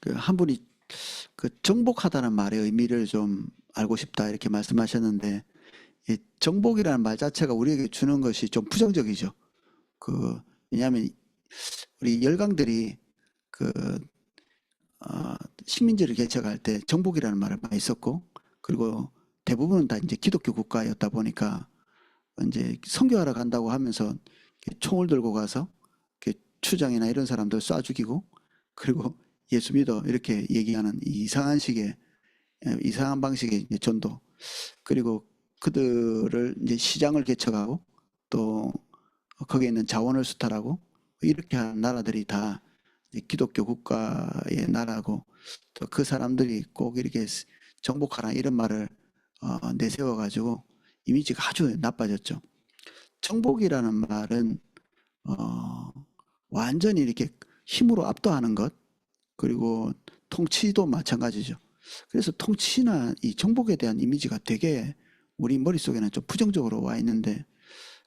그 한 분이 그 정복하다는 말의 의미를 좀 알고 싶다 이렇게 말씀하셨는데, 이 정복이라는 말 자체가 우리에게 주는 것이 좀 부정적이죠. 그 왜냐하면 우리 열강들이 그 식민지를 개척할 때 정복이라는 말을 많이 썼고, 그리고 대부분은 다 이제 기독교 국가였다 보니까 이제 선교하러 간다고 하면서 총을 들고 가서 추장이나 이런 사람들 쏴 죽이고, 그리고 예수 믿어 이렇게 얘기하는 이 이상한 식의 이상한 방식의 이제 전도, 그리고 그들을 이제 시장을 개척하고 또 거기에 있는 자원을 수탈하고 이렇게 한 나라들이 다 기독교 국가의 나라고, 또 그 사람들이 꼭 이렇게 정복하라 이런 말을 내세워 가지고 이미지가 아주 나빠졌죠. 정복이라는 말은 어, 완전히 이렇게 힘으로 압도하는 것, 그리고 통치도 마찬가지죠. 그래서 통치나 이 정복에 대한 이미지가 되게 우리 머릿속에는 좀 부정적으로 와 있는데,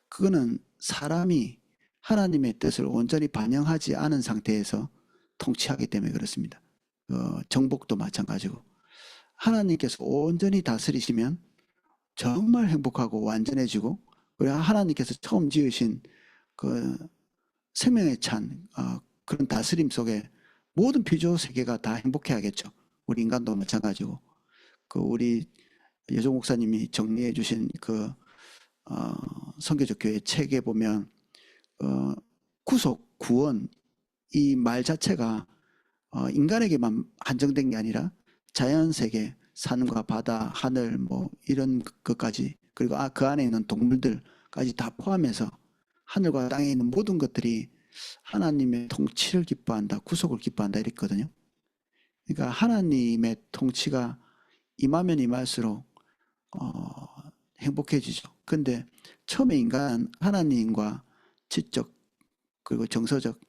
그거는 사람이 하나님의 뜻을 온전히 반영하지 않은 상태에서 통치하기 때문에 그렇습니다. 정복도 마찬가지고, 하나님께서 온전히 다스리시면 정말 행복하고 완전해지고, 그리고 하나님께서 처음 지으신 그 생명의 찬 그런 다스림 속에 모든 피조 세계가 다 행복해야겠죠. 우리 인간도 마찬가지고, 그 우리 여종 목사님이 정리해 주신 그 선교적 교회 책에 보면 어, 구속, 구원 이 말 자체가 인간에게만 한정된 게 아니라 자연 세계, 산과 바다, 하늘 뭐 이런 것까지, 그리고 그 안에 있는 동물들까지 다 포함해서 하늘과 땅에 있는 모든 것들이 하나님의 통치를 기뻐한다, 구속을 기뻐한다 이랬거든요. 그러니까 하나님의 통치가 임하면 임할수록 행복해지죠. 근데 처음에 인간 하나님과 지적 그리고 정서적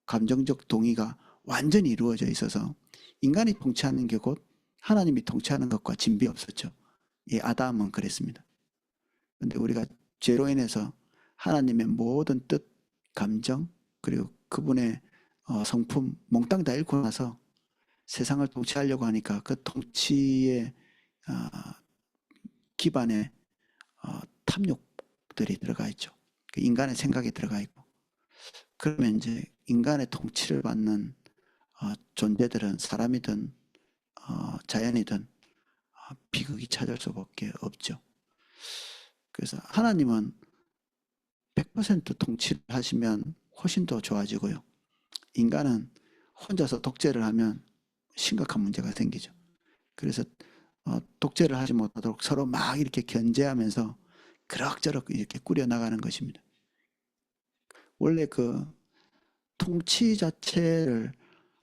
감정적 동의가 완전히 이루어져 있어서 인간이 통치하는 게 곧 하나님이 통치하는 것과 진비 없었죠. 예, 아담은 그랬습니다. 근데 우리가 죄로 인해서 하나님의 모든 뜻, 감정, 그리고 그분의 성품 몽땅 다 잃고 나서 세상을 통치하려고 하니까 그 통치의 어, 기반에 탐욕들이 들어가 있죠. 그 인간의 생각이 들어가 있고, 그러면 이제 인간의 통치를 받는 존재들은 사람이든 자연이든 비극이 찾을 수밖에 없죠. 그래서 하나님은 100% 통치를 하시면 훨씬 더 좋아지고요. 인간은 혼자서 독재를 하면 심각한 문제가 생기죠. 그래서 독재를 하지 못하도록 서로 막 이렇게 견제하면서 그럭저럭 이렇게 꾸려나가는 것입니다. 원래 그 통치 자체를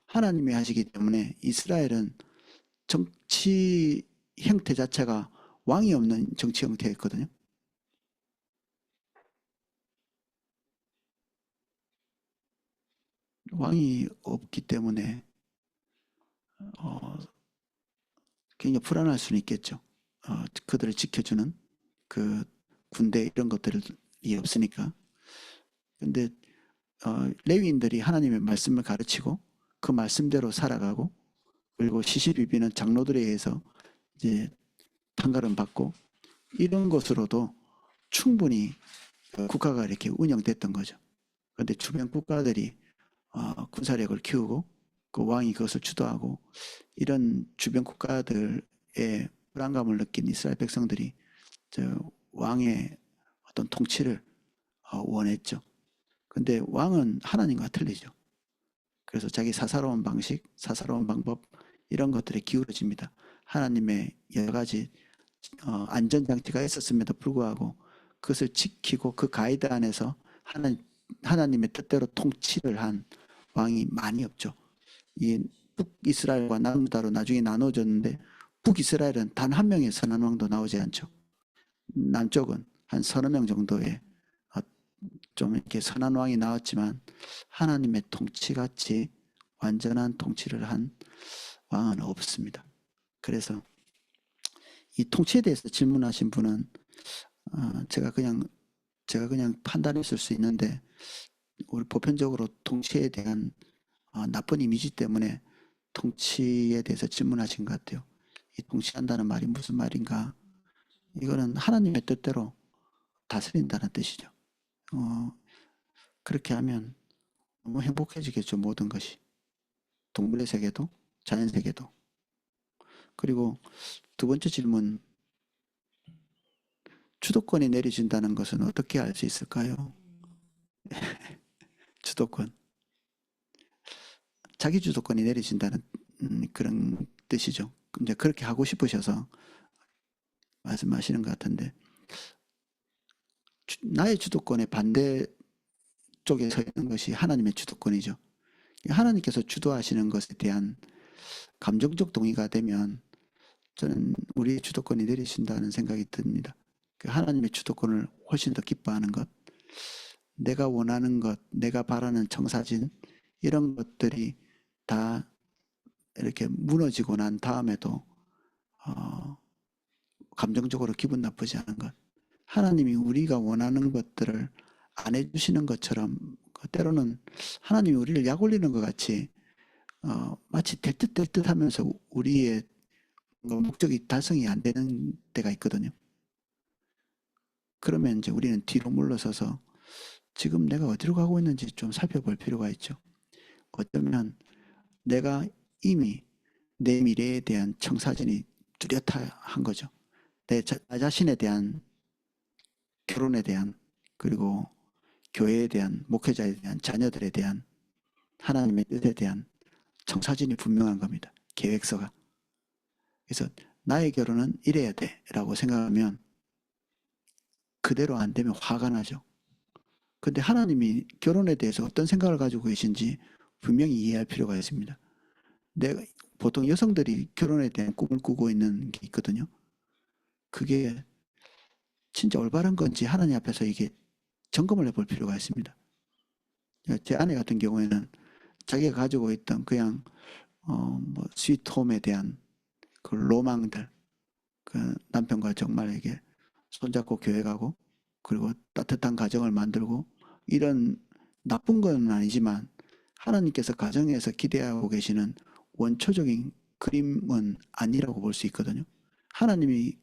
하나님이 하시기 때문에 이스라엘은 정치 형태 자체가 왕이 없는 정치 형태였거든요. 왕이 없기 때문에 어, 굉장히 불안할 수는 있겠죠. 그들을 지켜주는 그 군대 이런 것들이 없으니까. 근데 레위인들이 하나님의 말씀을 가르치고 그 말씀대로 살아가고, 그리고 시시비비는 장로들에 의해서 이제 판가름 받고, 이런 것으로도 충분히 국가가 이렇게 운영됐던 거죠. 그런데 주변 국가들이 군사력을 키우고 그 왕이 그것을 주도하고, 이런 주변 국가들의 불안감을 느낀 이스라엘 백성들이 저 왕의 어떤 통치를 원했죠. 근데 왕은 하나님과 틀리죠. 그래서 자기 사사로운 방식, 사사로운 방법 이런 것들에 기울어집니다. 하나님의 여러 가지 안전장치가 있었음에도 불구하고 그것을 지키고 그 가이드 안에서 하나님의 뜻대로 통치를 한 왕이 많이 없죠. 이 북이스라엘과 남유다로 나중에 나눠졌는데, 북이스라엘은 단 한 명의 선한 왕도 나오지 않죠. 남쪽은 한 서너 명 정도의 좀 이렇게 선한 왕이 나왔지만, 하나님의 통치같이 완전한 통치를 한 왕은 없습니다. 그래서 이 통치에 대해서 질문하신 분은 제가 그냥 판단했을 수 있는데, 우리 보편적으로 통치에 대한 나쁜 이미지 때문에 통치에 대해서 질문하신 것 같아요. 이 통치한다는 말이 무슨 말인가? 이거는 하나님의 뜻대로 다스린다는 뜻이죠. 어, 그렇게 하면 너무 행복해지겠죠, 모든 것이. 동물의 세계도, 자연 세계도. 그리고 두 번째 질문, 주도권이 내려진다는 것은 어떻게 알 수 있을까요? 주도권. 자기 주도권이 내려진다는 그런 뜻이죠. 이제 그렇게 하고 싶으셔서 말씀하시는 것 같은데, 나의 주도권의 반대 쪽에 서 있는 것이 하나님의 주도권이죠. 하나님께서 주도하시는 것에 대한 감정적 동의가 되면 저는 우리의 주도권이 내리신다는 생각이 듭니다. 하나님의 주도권을 훨씬 더 기뻐하는 것, 내가 원하는 것, 내가 바라는 청사진, 이런 것들이 다 이렇게 무너지고 난 다음에도 어, 감정적으로 기분 나쁘지 않은 것. 하나님이 우리가 원하는 것들을 안 해주시는 것처럼 때로는 하나님이 우리를 약 올리는 것 같이 마치 될 듯 될 듯 하면서 우리의 목적이 달성이 안 되는 때가 있거든요. 그러면 이제 우리는 뒤로 물러서서 지금 내가 어디로 가고 있는지 좀 살펴볼 필요가 있죠. 어쩌면 내가 이미 내 미래에 대한 청사진이 뚜렷한 거죠. 나 자신에 대한, 결혼에 대한, 그리고 교회에 대한, 목회자에 대한, 자녀들에 대한, 하나님의 뜻에 대한 청사진이 분명한 겁니다. 계획서가. 그래서 나의 결혼은 이래야 돼 라고 생각하면 그대로 안 되면 화가 나죠. 근데 하나님이 결혼에 대해서 어떤 생각을 가지고 계신지 분명히 이해할 필요가 있습니다. 내가 보통 여성들이 결혼에 대한 꿈을 꾸고 있는 게 있거든요. 그게 진짜 올바른 건지 하나님 앞에서 이게 점검을 해볼 필요가 있습니다. 제 아내 같은 경우에는 자기가 가지고 있던 그냥 뭐 스위트홈에 대한 그 로망들, 그 남편과 정말 이게 손잡고 교회 가고 그리고 따뜻한 가정을 만들고 이런 나쁜 건 아니지만 하나님께서 가정에서 기대하고 계시는 원초적인 그림은 아니라고 볼 수 있거든요. 하나님이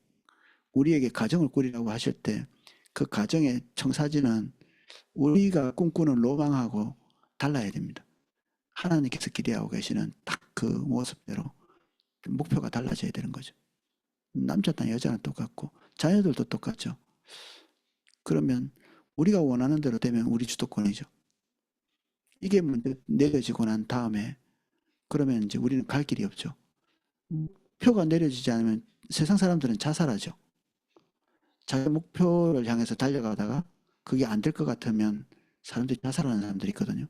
우리에게 가정을 꾸리라고 하실 때 그 가정의 청사진은 우리가 꿈꾸는 로망하고 달라야 됩니다. 하나님께서 기대하고 계시는 딱 그 모습대로 목표가 달라져야 되는 거죠. 남자나 여자는 똑같고 자녀들도 똑같죠. 그러면 우리가 원하는 대로 되면 우리 주도권이죠. 이게 먼저 내려지고 난 다음에 그러면 이제 우리는 갈 길이 없죠. 표가 내려지지 않으면 세상 사람들은 자살하죠. 자기 목표를 향해서 달려가다가 그게 안 될 것 같으면 사람들이 자살하는 사람들이 있거든요.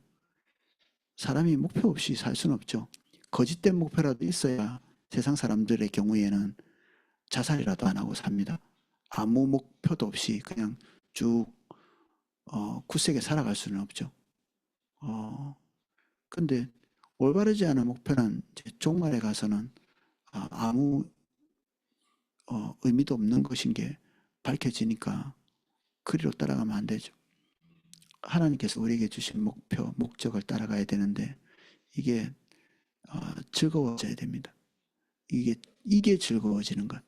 사람이 목표 없이 살 수는 없죠. 거짓된 목표라도 있어야 세상 사람들의 경우에는 자살이라도 안 하고 삽니다. 아무 목표도 없이 그냥 쭉 굳세게 살아갈 수는 없죠. 근데 올바르지 않은 목표는 이제 종말에 가서는 아무 의미도 없는 것인 게 밝혀지니까 그리로 따라가면 안 되죠. 하나님께서 우리에게 주신 목표, 목적을 따라가야 되는데 이게 즐거워져야 됩니다. 이게 즐거워지는 것.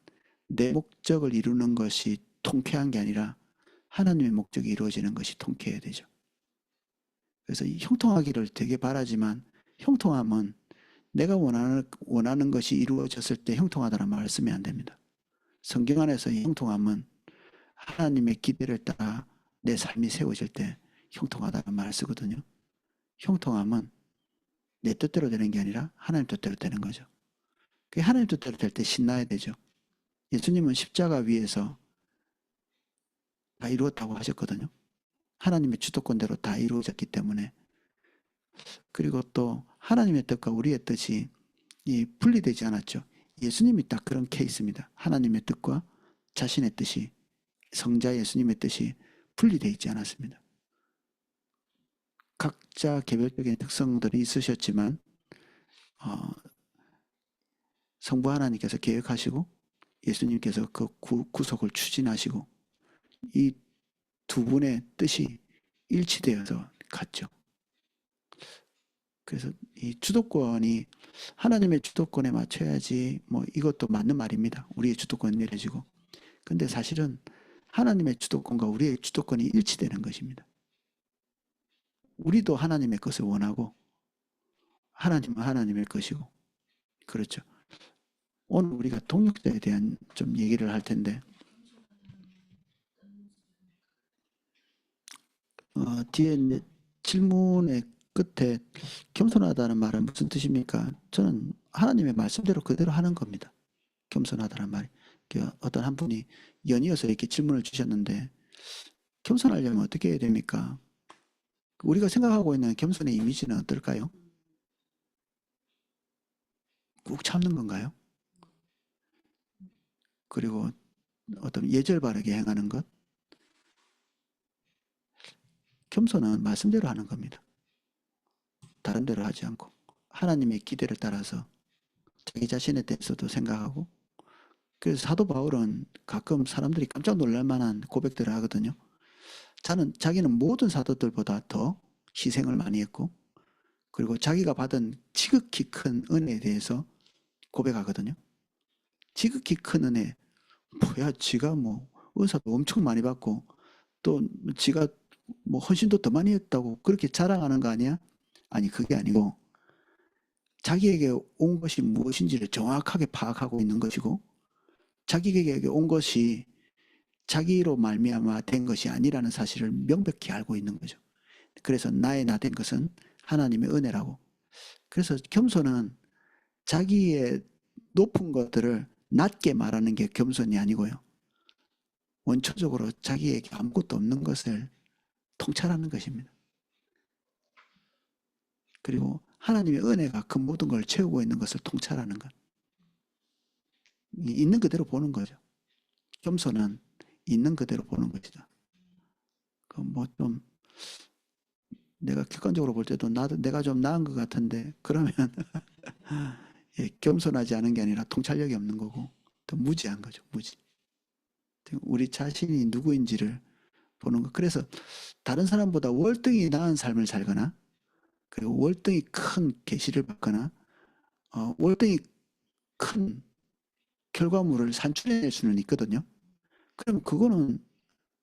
내 목적을 이루는 것이 통쾌한 게 아니라 하나님의 목적이 이루어지는 것이 통쾌해야 되죠. 그래서 형통하기를 되게 바라지만 형통함은 내가 원하는 것이 이루어졌을 때 형통하다는 말을 쓰면 안 됩니다. 성경 안에서 이 형통함은 하나님의 기대를 따라 내 삶이 세워질 때 형통하다는 말을 쓰거든요. 형통함은 내 뜻대로 되는 게 아니라 하나님 뜻대로 되는 거죠. 그게 하나님 뜻대로 될 때 신나야 되죠. 예수님은 십자가 위에서 다 이루었다고 하셨거든요. 하나님의 주도권대로 다 이루어졌기 때문에. 그리고 또 하나님의 뜻과 우리의 뜻이 분리되지 않았죠. 예수님이 딱 그런 케이스입니다. 하나님의 뜻과 자신의 뜻이, 성자 예수님의 뜻이 분리되어 있지 않았습니다. 각자 개별적인 특성들이 있으셨지만 성부 하나님께서 계획하시고 예수님께서 그 구속을 추진하시고 이 두 분의 뜻이 일치되어서 갔죠. 그래서 이 주도권이 하나님의 주도권에 맞춰야지 뭐 이것도 맞는 말입니다. 우리의 주도권이 내려지고. 근데 사실은 하나님의 주도권과 우리의 주도권이 일치되는 것입니다. 우리도 하나님의 것을 원하고 하나님은 하나님의 것이고. 그렇죠. 오늘 우리가 동역자에 대한 좀 얘기를 할 텐데 뒤에 이제 질문의 끝에 겸손하다는 말은 무슨 뜻입니까? 저는 하나님의 말씀대로 그대로 하는 겁니다. 겸손하다는 말이. 어떤 한 분이 연이어서 이렇게 질문을 주셨는데 겸손하려면 어떻게 해야 됩니까? 우리가 생각하고 있는 겸손의 이미지는 어떨까요? 꾹 참는 건가요? 그리고 어떤 예절 바르게 행하는 것? 겸손은 말씀대로 하는 겁니다. 다른 대로 하지 않고 하나님의 기대를 따라서 자기 자신에 대해서도 생각하고. 그래서 사도 바울은 가끔 사람들이 깜짝 놀랄 만한 고백들을 하거든요. 자기는 모든 사도들보다 더 희생을 많이 했고 그리고 자기가 받은 지극히 큰 은혜에 대해서 고백하거든요. 지극히 큰 은혜. 뭐야, 지가 뭐 은사도 엄청 많이 받고 또 지가 뭐 헌신도 더 많이 했다고 그렇게 자랑하는 거 아니야? 아니, 그게 아니고 자기에게 온 것이 무엇인지를 정확하게 파악하고 있는 것이고 자기에게 온 것이 자기로 말미암아 된 것이 아니라는 사실을 명백히 알고 있는 거죠. 그래서 나의 나 된 것은 하나님의 은혜라고. 그래서 겸손은 자기의 높은 것들을 낮게 말하는 게 겸손이 아니고요. 원초적으로 자기에게 아무것도 없는 것을 통찰하는 것입니다. 그리고 하나님의 은혜가 그 모든 걸 채우고 있는 것을 통찰하는 것. 있는 그대로 보는 거죠. 겸손은 있는 그대로 보는 것이다. 뭐 좀 내가 객관적으로 볼 때도 내가 좀 나은 것 같은데 그러면 예, 겸손하지 않은 게 아니라 통찰력이 없는 거고 또 무지한 거죠. 무지. 우리 자신이 누구인지를 보는 것. 그래서 다른 사람보다 월등히 나은 삶을 살거나 그리고 월등히 큰 계시를 받거나 월등히 큰 결과물을 산출해낼 수는 있거든요. 그럼 그거는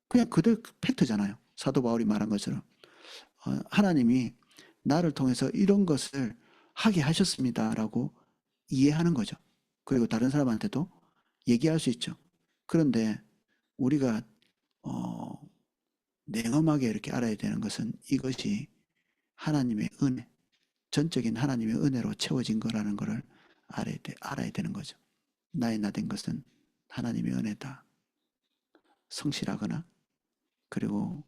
그냥 그대로 팩트잖아요. 사도 바울이 말한 것처럼 하나님이 나를 통해서 이런 것을 하게 하셨습니다라고 이해하는 거죠. 그리고 다른 사람한테도 얘기할 수 있죠. 그런데 우리가 어, 냉엄하게 이렇게 알아야 되는 것은 이것이 하나님의 은혜, 전적인 하나님의 은혜로 채워진 거라는 것을 알아야 되는 거죠. 나의 나 된 것은 하나님의 은혜다. 성실하거나 그리고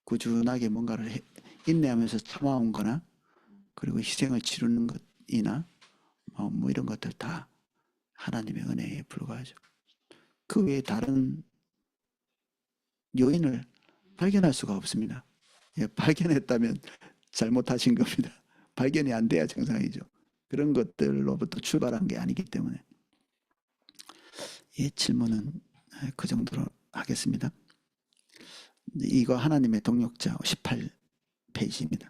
꾸준하게 뭔가를 인내하면서 참아온 거나 그리고 희생을 치르는 것이나 뭐 이런 것들 다 하나님의 은혜에 불과하죠. 그 외에 다른 요인을 발견할 수가 없습니다. 예, 발견했다면 잘못하신 겁니다. 발견이 안 돼야 정상이죠. 그런 것들로부터 출발한 게 아니기 때문에. 이 질문은 그 정도로 하겠습니다. 이거 하나님의 동역자 18페이지입니다.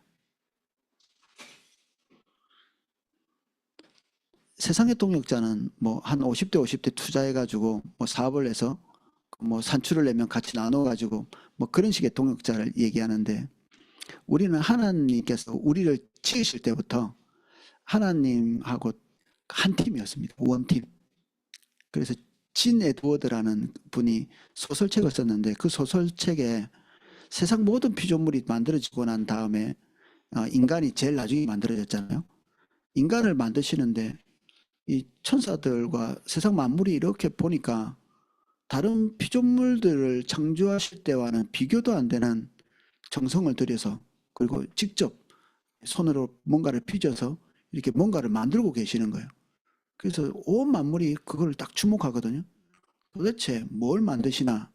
세상의 동역자는 뭐 한 50대 50대 투자해가지고 뭐 사업을 해서 뭐 산출을 내면 같이 나눠가지고 뭐 그런 식의 동역자를 얘기하는데 우리는 하나님께서 우리를 지으실 때부터 하나님하고 한 팀이었습니다. 원팀. 그래서 진 에드워드라는 분이 소설책을 썼는데 그 소설책에 세상 모든 피조물이 만들어지고 난 다음에 인간이 제일 나중에 만들어졌잖아요. 인간을 만드시는데 이 천사들과 세상 만물이 이렇게 보니까 다른 피조물들을 창조하실 때와는 비교도 안 되는 정성을 들여서 그리고 직접 손으로 뭔가를 빚어서 이렇게 뭔가를 만들고 계시는 거예요. 그래서 온 만물이 그걸 딱 주목하거든요. 도대체 뭘 만드시나?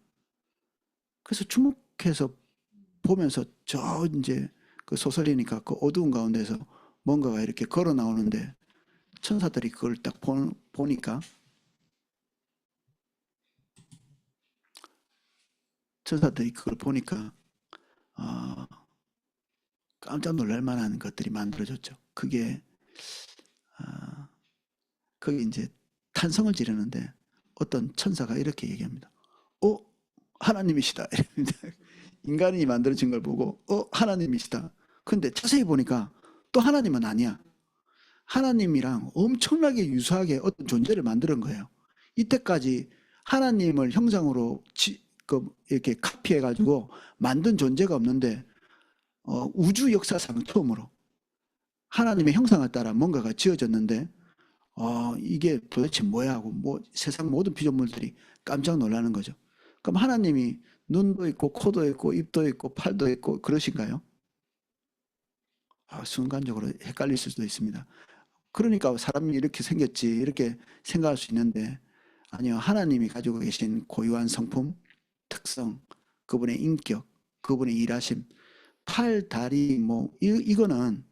그래서 주목해서 보면서 저 이제 그 소설이니까 그 어두운 가운데서 뭔가가 이렇게 걸어 나오는데 천사들이 그걸 딱 보니까 천사들이 그걸 보니까 어, 깜짝 놀랄 만한 것들이 만들어졌죠. 그게 그게 이제 탄성을 지르는데 어떤 천사가 이렇게 얘기합니다. 하나님이시다. 인간이 만들어진 걸 보고 하나님이시다. 근데 자세히 보니까 또 하나님은 아니야. 하나님이랑 엄청나게 유사하게 어떤 존재를 만드는 거예요. 이때까지 하나님을 형상으로 이렇게 카피해가지고 만든 존재가 없는데 우주 역사상 처음으로 하나님의 형상을 따라 뭔가가 지어졌는데 이게 도대체 뭐야 하고 세상 모든 피조물들이 깜짝 놀라는 거죠. 그럼 하나님이 눈도 있고 코도 있고 입도 있고 팔도 있고 그러신가요? 순간적으로 헷갈릴 수도 있습니다. 그러니까 사람이 이렇게 생겼지 이렇게 생각할 수 있는데 아니요. 하나님이 가지고 계신 고유한 성품, 특성, 그분의 인격, 그분의 일하심, 팔, 다리 이거는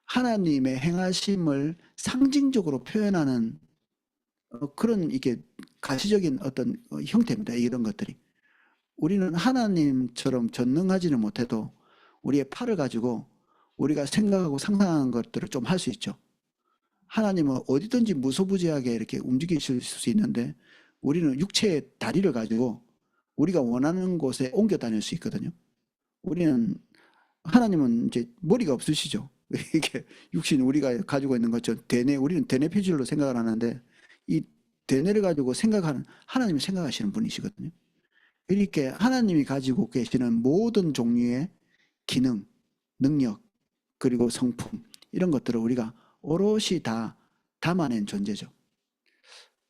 하나님의 행하심을 상징적으로 표현하는 그런 이게 가시적인 어떤 형태입니다. 이런 것들이. 우리는 하나님처럼 전능하지는 못해도 우리의 팔을 가지고 우리가 생각하고 상상하는 것들을 좀 할 수 있죠. 하나님은 어디든지 무소부지하게 이렇게 움직이실 수 있는데 우리는 육체의 다리를 가지고 우리가 원하는 곳에 옮겨 다닐 수 있거든요. 하나님은 이제 머리가 없으시죠. 이게 육신 우리가 가지고 있는 것처럼 우리는 대뇌 피질로 생각을 하는데 이 대뇌를 가지고 하나님이 생각하시는 분이시거든요. 이렇게 하나님이 가지고 계시는 모든 종류의 기능, 능력, 그리고 성품 이런 것들을 우리가 오롯이 다 담아낸 존재죠.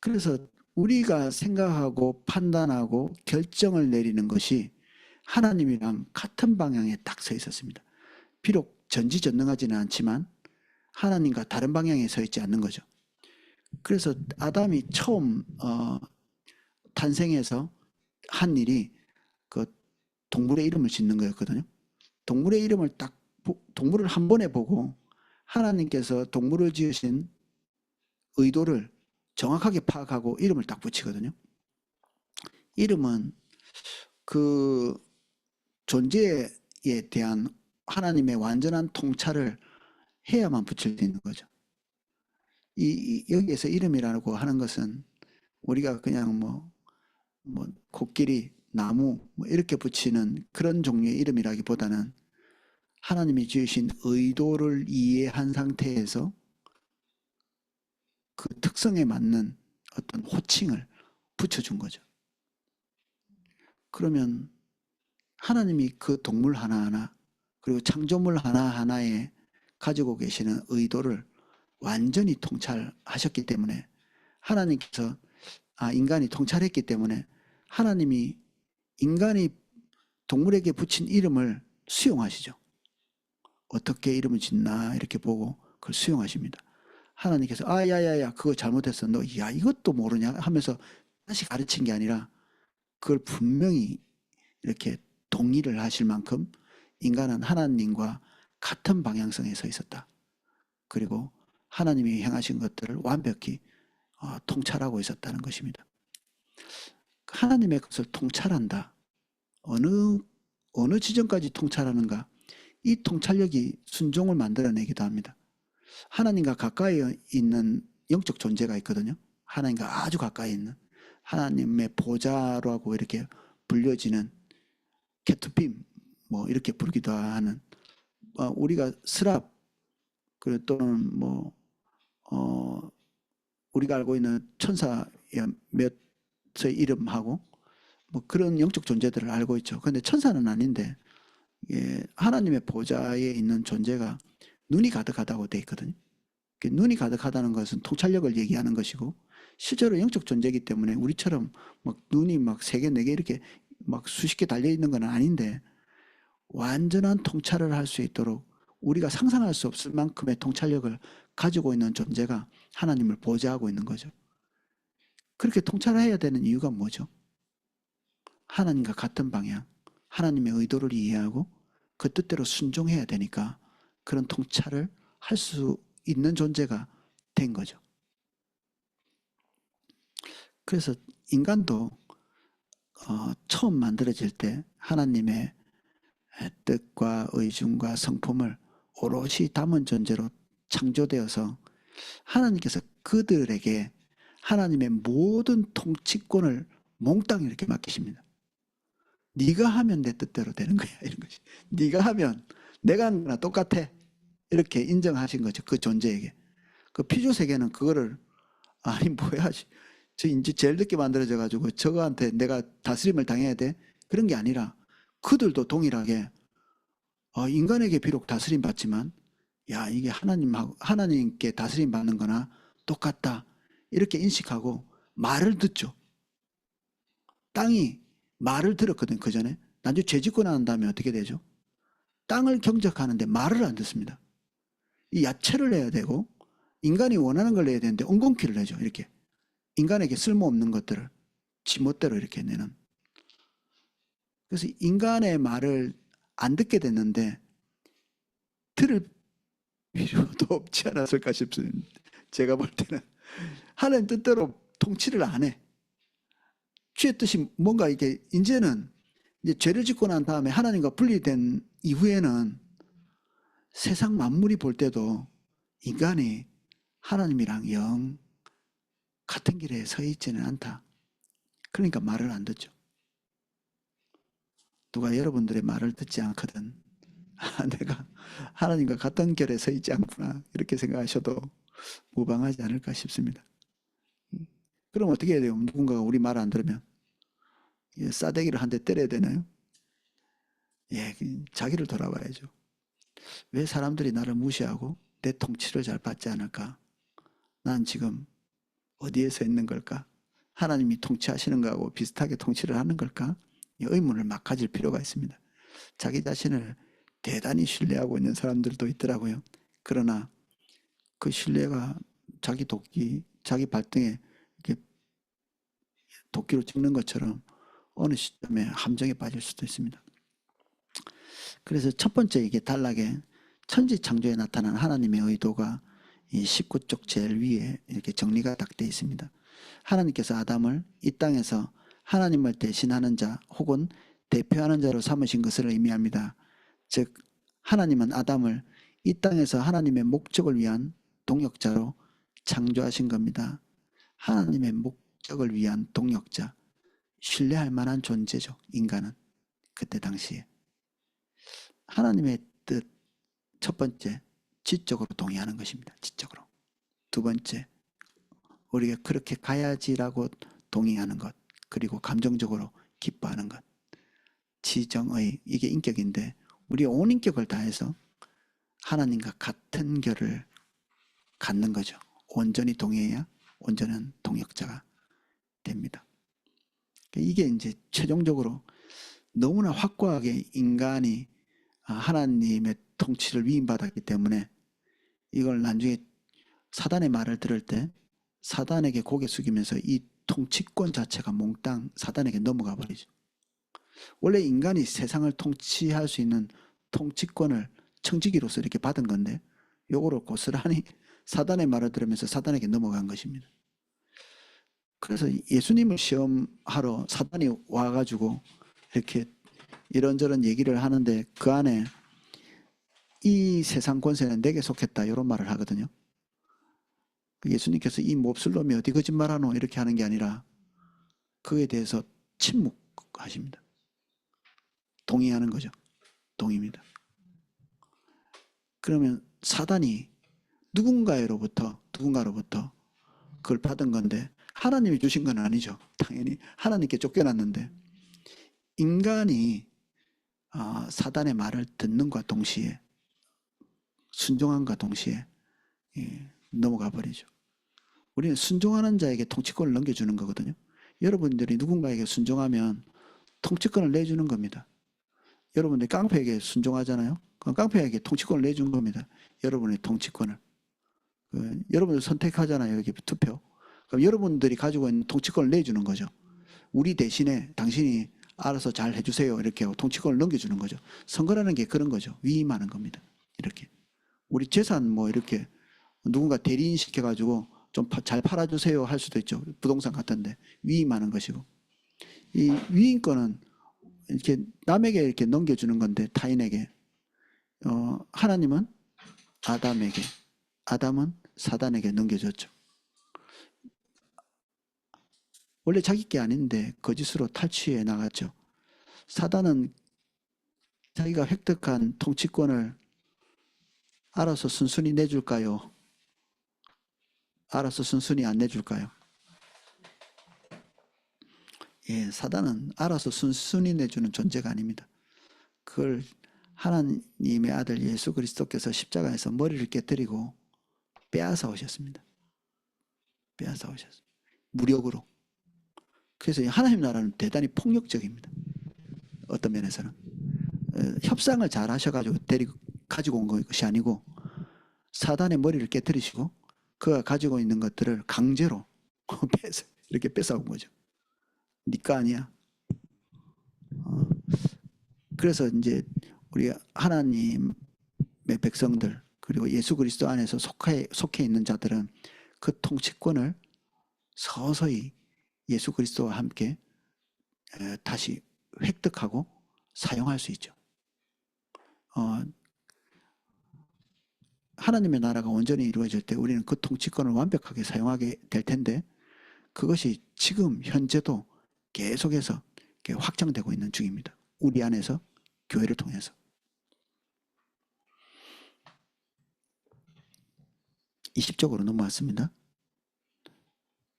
그래서 우리가 생각하고 판단하고 결정을 내리는 것이 하나님이랑 같은 방향에 딱 서 있었습니다. 비록 전지전능하지는 않지만 하나님과 다른 방향에 서 있지 않는 거죠. 그래서 아담이 처음 탄생해서 한 일이 그 동물의 이름을 짓는 거였거든요. 동물의 이름을 동물을 한 번에 보고 하나님께서 동물을 지으신 의도를 정확하게 파악하고 이름을 딱 붙이거든요. 이름은 그 존재에 대한 하나님의 완전한 통찰을 해야만 붙일 수 있는 거죠. 여기에서 이름이라고 하는 것은 우리가 그냥 코끼리, 나무 이렇게 붙이는 그런 종류의 이름이라기보다는 하나님이 지으신 의도를 이해한 상태에서 그 특성에 맞는 어떤 호칭을 붙여준 거죠. 그러면 하나님이 그 동물 하나하나 그리고 창조물 하나하나에 가지고 계시는 의도를 완전히 통찰하셨기 때문에 하나님께서 인간이 통찰했기 때문에 하나님이 인간이 동물에게 붙인 이름을 수용하시죠. 어떻게 이름을 짓나 이렇게 보고 그걸 수용하십니다. 하나님께서 야야야 그거 잘못했어. 너 이것도 모르냐 하면서 다시 가르친 게 아니라 그걸 분명히 이렇게 동의를 하실 만큼 인간은 하나님과 같은 방향성에 서 있었다. 그리고 하나님이 행하신 것들을 완벽히 통찰하고 있었다는 것입니다. 하나님의 것을 통찰한다. 어느 지점까지 통찰하는가? 이 통찰력이 순종을 만들어내기도 합니다. 하나님과 가까이 있는 영적 존재가 있거든요. 하나님과 아주 가까이 있는 하나님의 보좌라고 이렇게 불려지는 케투빔 이렇게 부르기도 하는 우리가 스랍 또는 우리가 알고 있는 천사의 몇의 이름하고 그런 영적 존재들을 알고 있죠. 그런데 천사는 아닌데 하나님의 보좌에 있는 존재가 눈이 가득하다고 되어 있거든요. 눈이 가득하다는 것은 통찰력을 얘기하는 것이고 실제로 영적 존재이기 때문에 우리처럼 눈이 3개, 4개 이렇게 수십 개 달려 있는 건 아닌데 완전한 통찰을 할 수 있도록 우리가 상상할 수 없을 만큼의 통찰력을 가지고 있는 존재가 하나님을 보좌하고 있는 거죠. 그렇게 통찰해야 되는 이유가 뭐죠? 하나님과 같은 방향, 하나님의 의도를 이해하고 그 뜻대로 순종해야 되니까 그런 통찰을 할 수 있는 존재가 된 거죠. 그래서 인간도 처음 만들어질 때 하나님의 뜻과 의중과 성품을 오롯이 담은 존재로 창조되어서 하나님께서 그들에게 하나님의 모든 통치권을 몽땅 이렇게 맡기십니다. 네가 하면 내 뜻대로 되는 거야. 이런 것이. 네가 하면 내가 한 거나 똑같아. 이렇게 인정하신 거죠. 그 존재에게. 그 피조 세계는 그거를 아니 뭐야. 저 이제 제일 늦게 만들어져 가지고 저거한테 내가 다스림을 당해야 돼. 그런 게 아니라 그들도 동일하게 인간에게 비록 다스림 받지만 야 이게 하나님께 다스림 받는 거나 똑같다. 이렇게 인식하고 말을 듣죠. 땅이 말을 들었거든 그 전에. 나중에 죄 짓고 난 다음에 어떻게 되죠? 땅을 경작하는데 말을 안 듣습니다. 이 야채를 내야 되고 인간이 원하는 걸 내야 되는데 엉겅퀴를 내죠. 이렇게 인간에게 쓸모없는 것들을 지멋대로 이렇게 내는. 그래서 인간의 말을 안 듣게 됐는데 들을 필요도 없지 않았을까 싶습니다. 제가 볼 때는 하나님 뜻대로 통치를 안 해. 주의 뜻이 뭔가 이게 이제는 이제 죄를 짓고 난 다음에 하나님과 분리된 이후에는 세상 만물이 볼 때도 인간이 하나님이랑 영 같은 길에 서 있지는 않다. 그러니까 말을 안 듣죠. 누가 여러분들의 말을 듣지 않거든. 내가 하나님과 같은 결에 서 있지 않구나. 이렇게 생각하셔도 무방하지 않을까 싶습니다. 그럼 어떻게 해야 돼요? 누군가가 우리 말 안 들으면 싸대기를 한 대 때려야 되나요? 예, 자기를 돌아봐야죠. 왜 사람들이 나를 무시하고 내 통치를 잘 받지 않을까? 난 지금 어디에 서 있는 걸까? 하나님이 통치하시는 거하고 비슷하게 통치를 하는 걸까? 이 의문을 막 가질 필요가 있습니다. 자기 자신을 대단히 신뢰하고 있는 사람들도 있더라고요. 그러나 그 신뢰가 자기 도끼, 자기 발등에 이렇게 도끼로 찍는 것처럼 어느 시점에 함정에 빠질 수도 있습니다. 그래서 첫 번째 이게 단락에 천지창조에 나타난 하나님의 의도가 이 19쪽 제일 위에 이렇게 정리가 딱 되어 있습니다. 하나님께서 아담을 이 땅에서 하나님을 대신하는 자 혹은 대표하는 자로 삼으신 것을 의미합니다. 즉 하나님은 아담을 이 땅에서 하나님의 목적을 위한 동역자로 창조하신 겁니다. 하나님의 목적을 위한 동역자, 신뢰할 만한 존재죠. 인간은 그때 당시에. 하나님의 뜻 첫 번째, 지적으로 동의하는 것입니다. 지적으로. 두 번째, 우리가 그렇게 가야지라고 동의하는 것. 그리고 감정적으로 기뻐하는 것. 지정의, 이게 인격인데 우리 온 인격을 다해서 하나님과 같은 결을 갖는 거죠. 온전히 동의해야 온전한 동역자가 됩니다. 이게 이제 최종적으로 너무나 확고하게 인간이 하나님의 통치를 위임받았기 때문에 이걸 나중에 사단의 말을 들을 때 사단에게 고개 숙이면서 이 통치권 자체가 몽땅 사단에게 넘어가 버리죠. 원래 인간이 세상을 통치할 수 있는 통치권을 청지기로서 이렇게 받은 건데 요거를 고스란히 사단의 말을 들으면서 사단에게 넘어간 것입니다. 그래서 예수님을 시험하러 사단이 와가지고 이렇게 이런저런 얘기를 하는데 그 안에 이 세상 권세는 내게 속했다 이런 말을 하거든요. 예수님께서 이 몹쓸 놈이 어디 거짓말하노 이렇게 하는 게 아니라 그에 대해서 침묵하십니다. 동의하는 거죠. 동의입니다. 그러면 사단이 누군가로부터 그걸 받은 건데 하나님이 주신 건 아니죠. 당연히 하나님께 쫓겨났는데 인간이 사단의 말을 듣는과 동시에 순종함과 동시에 넘어가 버리죠. 우리는 순종하는 자에게 통치권을 넘겨주는 거거든요. 여러분들이 누군가에게 순종하면 통치권을 내주는 겁니다. 여러분들이 깡패에게 순종하잖아요. 그럼 깡패에게 통치권을 내준 겁니다. 여러분의 통치권을. 여러분들 선택하잖아요. 여기 투표. 그럼 여러분들이 가지고 있는 통치권을 내주는 거죠. 우리 대신에 당신이 알아서 잘 해주세요. 이렇게 하고 통치권을 넘겨주는 거죠. 선거라는 게 그런 거죠. 위임하는 겁니다. 이렇게. 우리 재산 뭐 이렇게 누군가 대리인 시켜가지고 좀 잘 팔아주세요 할 수도 있죠. 부동산 같은데 위임하는 것이고 이 위임권은 이렇게 남에게 이렇게 넘겨주는 건데 타인에게 하나님은 아담에게, 아담은 사단에게 넘겨줬죠. 원래 자기 게 아닌데 거짓으로 탈취해 나갔죠. 사단은 자기가 획득한 통치권을 알아서 순순히 내줄까요? 알아서 순순히 안 내줄까요? 예, 사단은 알아서 순순히 내주는 존재가 아닙니다. 그걸 하나님의 아들 예수 그리스도께서 십자가에서 머리를 깨뜨리고 빼앗아 오셨습니다. 빼앗아 오셨어요. 무력으로. 그래서 하나님 나라는 대단히 폭력적입니다. 어떤 면에서는. 협상을 잘 하셔가지고 가지고 온 것이 아니고 사단의 머리를 깨뜨리시고 그가 가지고 있는 것들을 강제로 이렇게 뺏어온 거죠. 니가 아니야. 그래서 이제 우리 하나님의 백성들 그리고 예수 그리스도 안에서 속해 있는 자들은 그 통치권을 서서히 예수 그리스도와 함께 다시 획득하고 사용할 수 있죠. 하나님의 나라가 온전히 이루어질 때 우리는 그 통치권을 완벽하게 사용하게 될 텐데 그것이 지금 현재도 계속해서 확장되고 있는 중입니다. 우리 안에서 교회를 통해서. 20쪽으로 넘어왔습니다.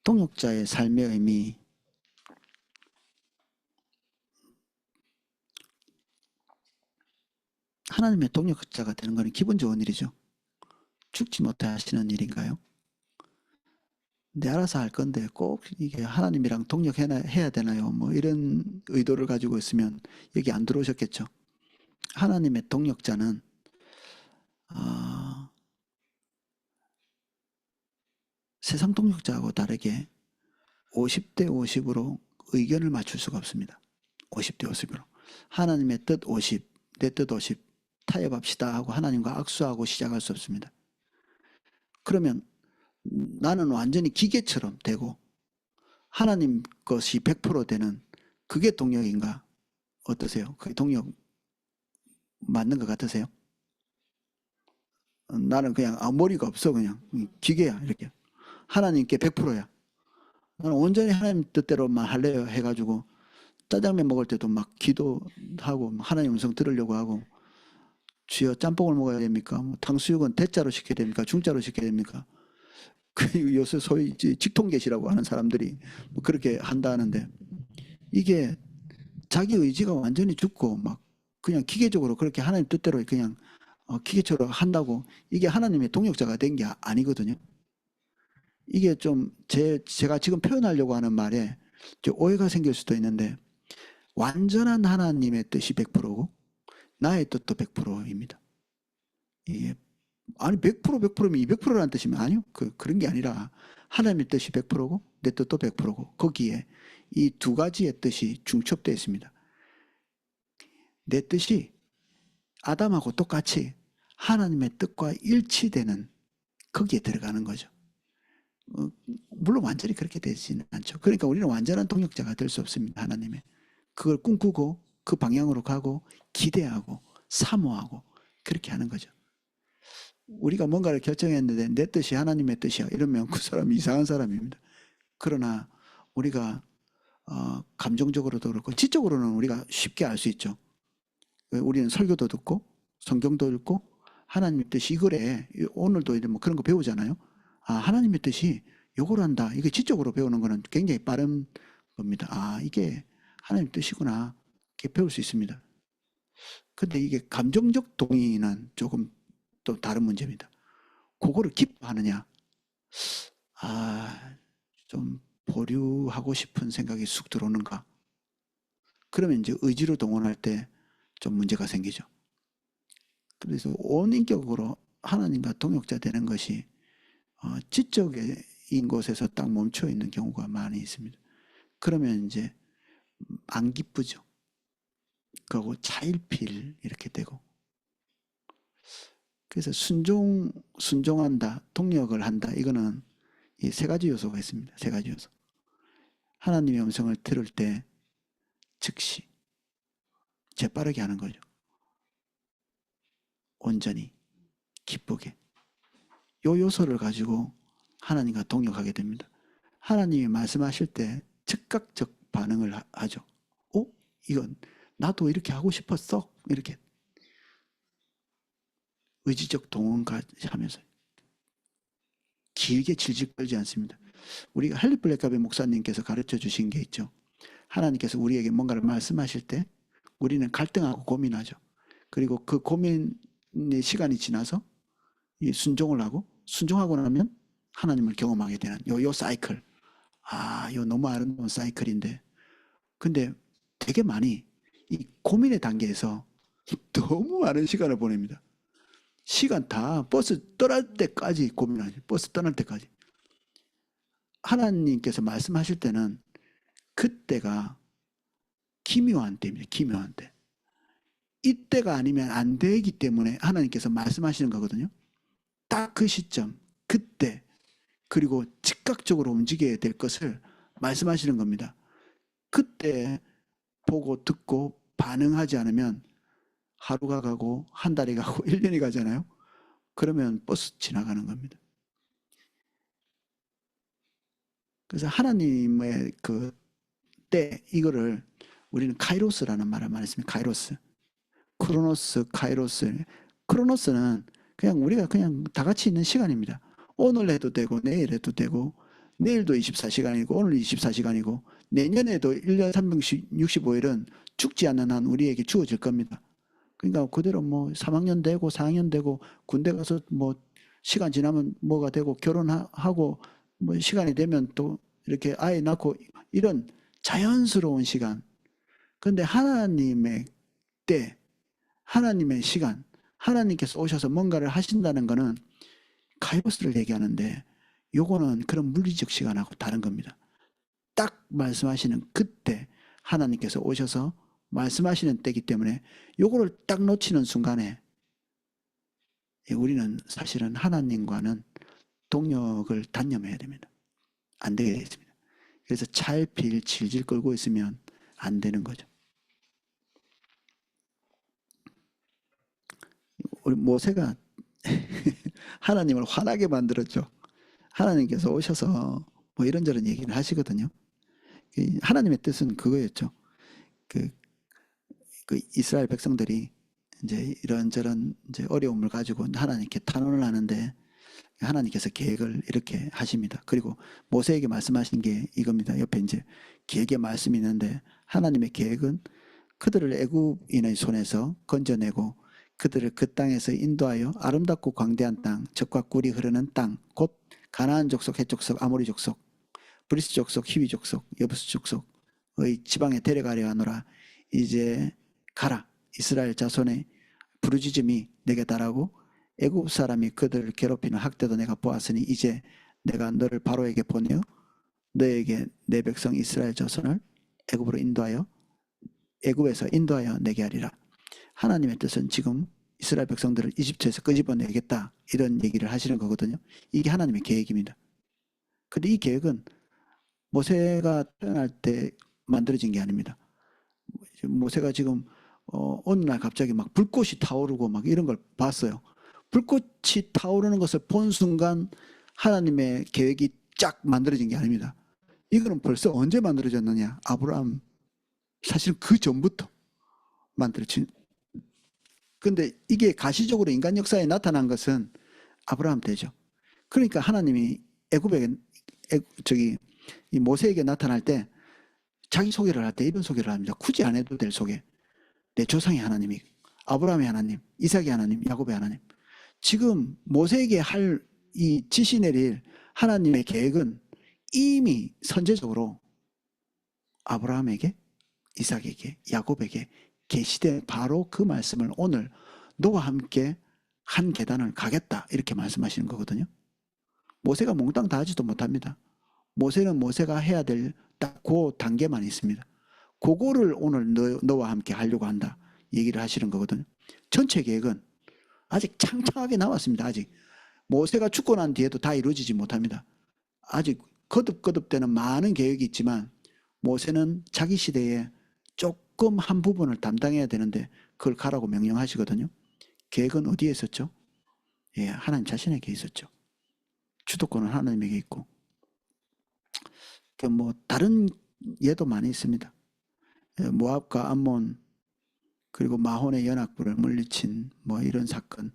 동역자의 삶의 의미. 하나님의 동역자가 되는 것은 기분 좋은 일이죠. 죽지 못해 하시는 일인가요? 내 알아서 할 건데 꼭 이게 하나님이랑 동역해야 되나요? 뭐 이런 의도를 가지고 있으면 여기 안 들어오셨겠죠. 하나님의 동역자는 세상 동역자하고 다르게 50대 50으로 의견을 맞출 수가 없습니다. 50대 50으로. 하나님의 뜻 50, 내 뜻 50, 타협합시다 하고 하나님과 악수하고 시작할 수 없습니다. 그러면 나는 완전히 기계처럼 되고 하나님 것이 100% 되는 그게 동력인가? 어떠세요? 그게 동력 맞는 것 같으세요? 나는 그냥 머리가 없어 그냥 기계야 이렇게. 하나님께 100%야. 나는 온전히 하나님 뜻대로만 할래요 해가지고 짜장면 먹을 때도 막 기도하고 하나님 음성 들으려고 하고 주여 짬뽕을 먹어야 됩니까? 뭐 탕수육은 대자로 시켜야 됩니까? 중자로 시켜야 됩니까? 그 요새 소위 직통계시라고 하는 사람들이 뭐 그렇게 한다 하는데 이게 자기 의지가 완전히 죽고 막 그냥 기계적으로 그렇게 하나님 뜻대로 그냥 기계처럼 한다고 이게 하나님의 동역자가 된 게 아니거든요. 이게 좀 제가 지금 표현하려고 하는 말에 오해가 생길 수도 있는데 완전한 하나님의 뜻이 100%고 나의 뜻도 100%입니다. 이게 아니 100% 100%면 200%라는 뜻이면 아니요. 그런 게 아니라 하나님의 뜻이 100%고 내 뜻도 100%고 거기에 이 두 가지의 뜻이 중첩되어 있습니다. 내 뜻이 아담하고 똑같이 하나님의 뜻과 일치되는 거기에 들어가는 거죠. 물론 완전히 그렇게 되지는 않죠. 그러니까 우리는 완전한 동역자가 될 수 없습니다. 하나님의. 그걸 꿈꾸고 그 방향으로 가고 기대하고 사모하고 그렇게 하는 거죠. 우리가 뭔가를 결정했는데 내 뜻이 하나님의 뜻이야 이러면 그 사람이 이상한 사람입니다. 그러나 우리가 감정적으로도 그렇고 지적으로는 우리가 쉽게 알 수 있죠. 우리는 설교도 듣고 성경도 읽고 하나님의 뜻이 이거래. 오늘도 뭐 그런 거 배우잖아요. 아 하나님의 뜻이 요걸 한다. 이게 지적으로 배우는 거는 굉장히 빠른 겁니다. 아 이게 하나님의 뜻이구나. 이렇게 배울 수 있습니다. 근데 이게 감정적 동의는 조금 또 다른 문제입니다. 그거를 기뻐하느냐? 좀 보류하고 싶은 생각이 쑥 들어오는가? 그러면 이제 의지로 동원할 때 좀 문제가 생기죠. 그래서 온인격으로 하나님과 동역자 되는 것이 지적인 곳에서 딱 멈춰 있는 경우가 많이 있습니다. 그러면 이제 안 기쁘죠. 그리고 차일피일 이렇게 되고. 그래서 순종한다, 동역을 한다. 이거는 이 세 가지 요소가 있습니다. 세 가지 요소. 하나님의 음성을 들을 때 즉시 재빠르게 하는 거죠. 온전히 기쁘게. 요 요소를 가지고 하나님과 동역하게 됩니다. 하나님이 말씀하실 때 즉각적 반응을 하죠. 이건 나도 이렇게 하고 싶었어. 이렇게 의지적 동원까지 하면서 길게 질질 끌지 않습니다. 우리가 할리 블랙가베 목사님께서 가르쳐 주신 게 있죠. 하나님께서 우리에게 뭔가를 말씀하실 때 우리는 갈등하고 고민하죠. 그리고 그 고민의 시간이 지나서 순종을 하고 순종하고 나면 하나님을 경험하게 되는 요 사이클. 요 너무 아름다운 사이클인데 근데 되게 많이 이 고민의 단계에서 너무 많은 시간을 보냅니다. 시간 다 버스 떠날 때까지 고민하죠. 버스 떠날 때까지. 하나님께서 말씀하실 때는 그때가 기묘한 때입니다. 기묘한 때. 이때가 아니면 안 되기 때문에 하나님께서 말씀하시는 거거든요. 딱 그 시점, 그때, 그리고 즉각적으로 움직여야 될 것을 말씀하시는 겁니다. 그때 보고 듣고 반응하지 않으면 하루가 가고 한 달이 가고 1년이 가잖아요. 그러면 버스 지나가는 겁니다. 그래서 하나님의 그 때 이거를 우리는 카이로스라는 말을 많이 씁니다. 카이로스. 크로노스, 카이로스. 크로노스는 그냥 우리가 그냥 다 같이 있는 시간입니다. 오늘 해도 되고 내일 해도 되고 내일도 24시간이고 오늘 24시간이고 내년에도 1년 365일은 죽지 않는 한 우리에게 주어질 겁니다. 그러니까 그대로 뭐 3학년 되고 4학년 되고 군대 가서 뭐 시간 지나면 뭐가 되고 결혼하고 뭐 시간이 되면 또 이렇게 아이 낳고 이런 자연스러운 시간. 그런데 하나님의 때, 하나님의 시간, 하나님께서 오셔서 뭔가를 하신다는 것은 카이로스를 얘기하는데 요거는 그런 물리적 시간하고 다른 겁니다. 딱 말씀하시는 그때 하나님께서 오셔서 말씀하시는 때이기 때문에 요거를 딱 놓치는 순간에 우리는 사실은 하나님과는 동력을 단념해야 됩니다. 안 되게 되어 있습니다. 그래서 찰필 질질 끌고 있으면 안 되는 거죠. 우리 모세가 하나님을 화나게 만들었죠. 하나님께서 오셔서 뭐 이런저런 얘기를 하시거든요. 하나님의 뜻은 그거였죠. 그 이스라엘 백성들이 이제 이런저런 이제 어려움을 가지고 하나님께 탄원을 하는데 하나님께서 계획을 이렇게 하십니다. 그리고 모세에게 말씀하신 게 이겁니다. 옆에 이제 계획의 말씀이 있는데 하나님의 계획은 그들을 애굽인의 손에서 건져내고 그들을 그 땅에서 인도하여 아름답고 광대한 땅, 젖과 꿀이 흐르는 땅, 곧 가나안 족속, 헷 족속, 아모리 족속, 브리스 족속, 히위 족속, 여부스 족속의 지방에 데려가려 하노라. 이제 가라. 이스라엘 자손의 부르짖음이 내게 달하고 애굽 사람이 그들을 괴롭히는 학대도 내가 보았으니 이제 내가 너를 바로에게 보내어 너에게 내 백성 이스라엘 자손을 애굽으로 인도하여 애굽에서 인도하여 내게 하리라. 하나님의 뜻은 지금 이스라엘 백성들을 이집트에서 끄집어내겠다 이런 얘기를 하시는 거거든요. 이게 하나님의 계획입니다. 근데 이 계획은 모세가 태어날 때 만들어진 게 아닙니다. 모세가 지금 어느 날 갑자기 막 불꽃이 타오르고 막 이런 걸 봤어요. 불꽃이 타오르는 것을 본 순간 하나님의 계획이 쫙 만들어진 게 아닙니다. 이거는 벌써 언제 만들어졌느냐? 아브라함 사실 그 전부터 만들어진. 근데 이게 가시적으로 인간 역사에 나타난 것은 아브라함 때죠. 그러니까 하나님이 이 모세에게 나타날 때 자기 소개를 할 때 이런 소개를 합니다. 굳이 안 해도 될 소개. 내 조상의 하나님이 아브라함의 하나님, 이삭의 하나님, 야곱의 하나님. 지금 모세에게 할 이 지시 내릴 하나님의 계획은 이미 선제적으로 아브라함에게, 이삭에게, 야곱에게 계시된 바로 그 말씀을 오늘 너와 함께 한 계단을 가겠다 이렇게 말씀하시는 거거든요. 모세가 몽땅 다 하지도 못합니다. 모세는 모세가 해야 될 딱 그 단계만 있습니다. 그거를 오늘 너와 함께 하려고 한다 얘기를 하시는 거거든요. 전체 계획은 아직 창창하게 남았습니다. 아직 모세가 죽고 난 뒤에도 다 이루어지지 못합니다. 아직 거듭거듭되는 많은 계획이 있지만 모세는 자기 시대에 조금 한 부분을 담당해야 되는데 그걸 가라고 명령하시거든요. 계획은 어디에 있었죠? 예, 하나님 자신에게 있었죠. 주도권은 하나님에게 있고. 뭐 다른 예도 많이 있습니다. 예, 모압과 암몬 그리고 마혼의 연합군을 물리친 뭐 이런 사건,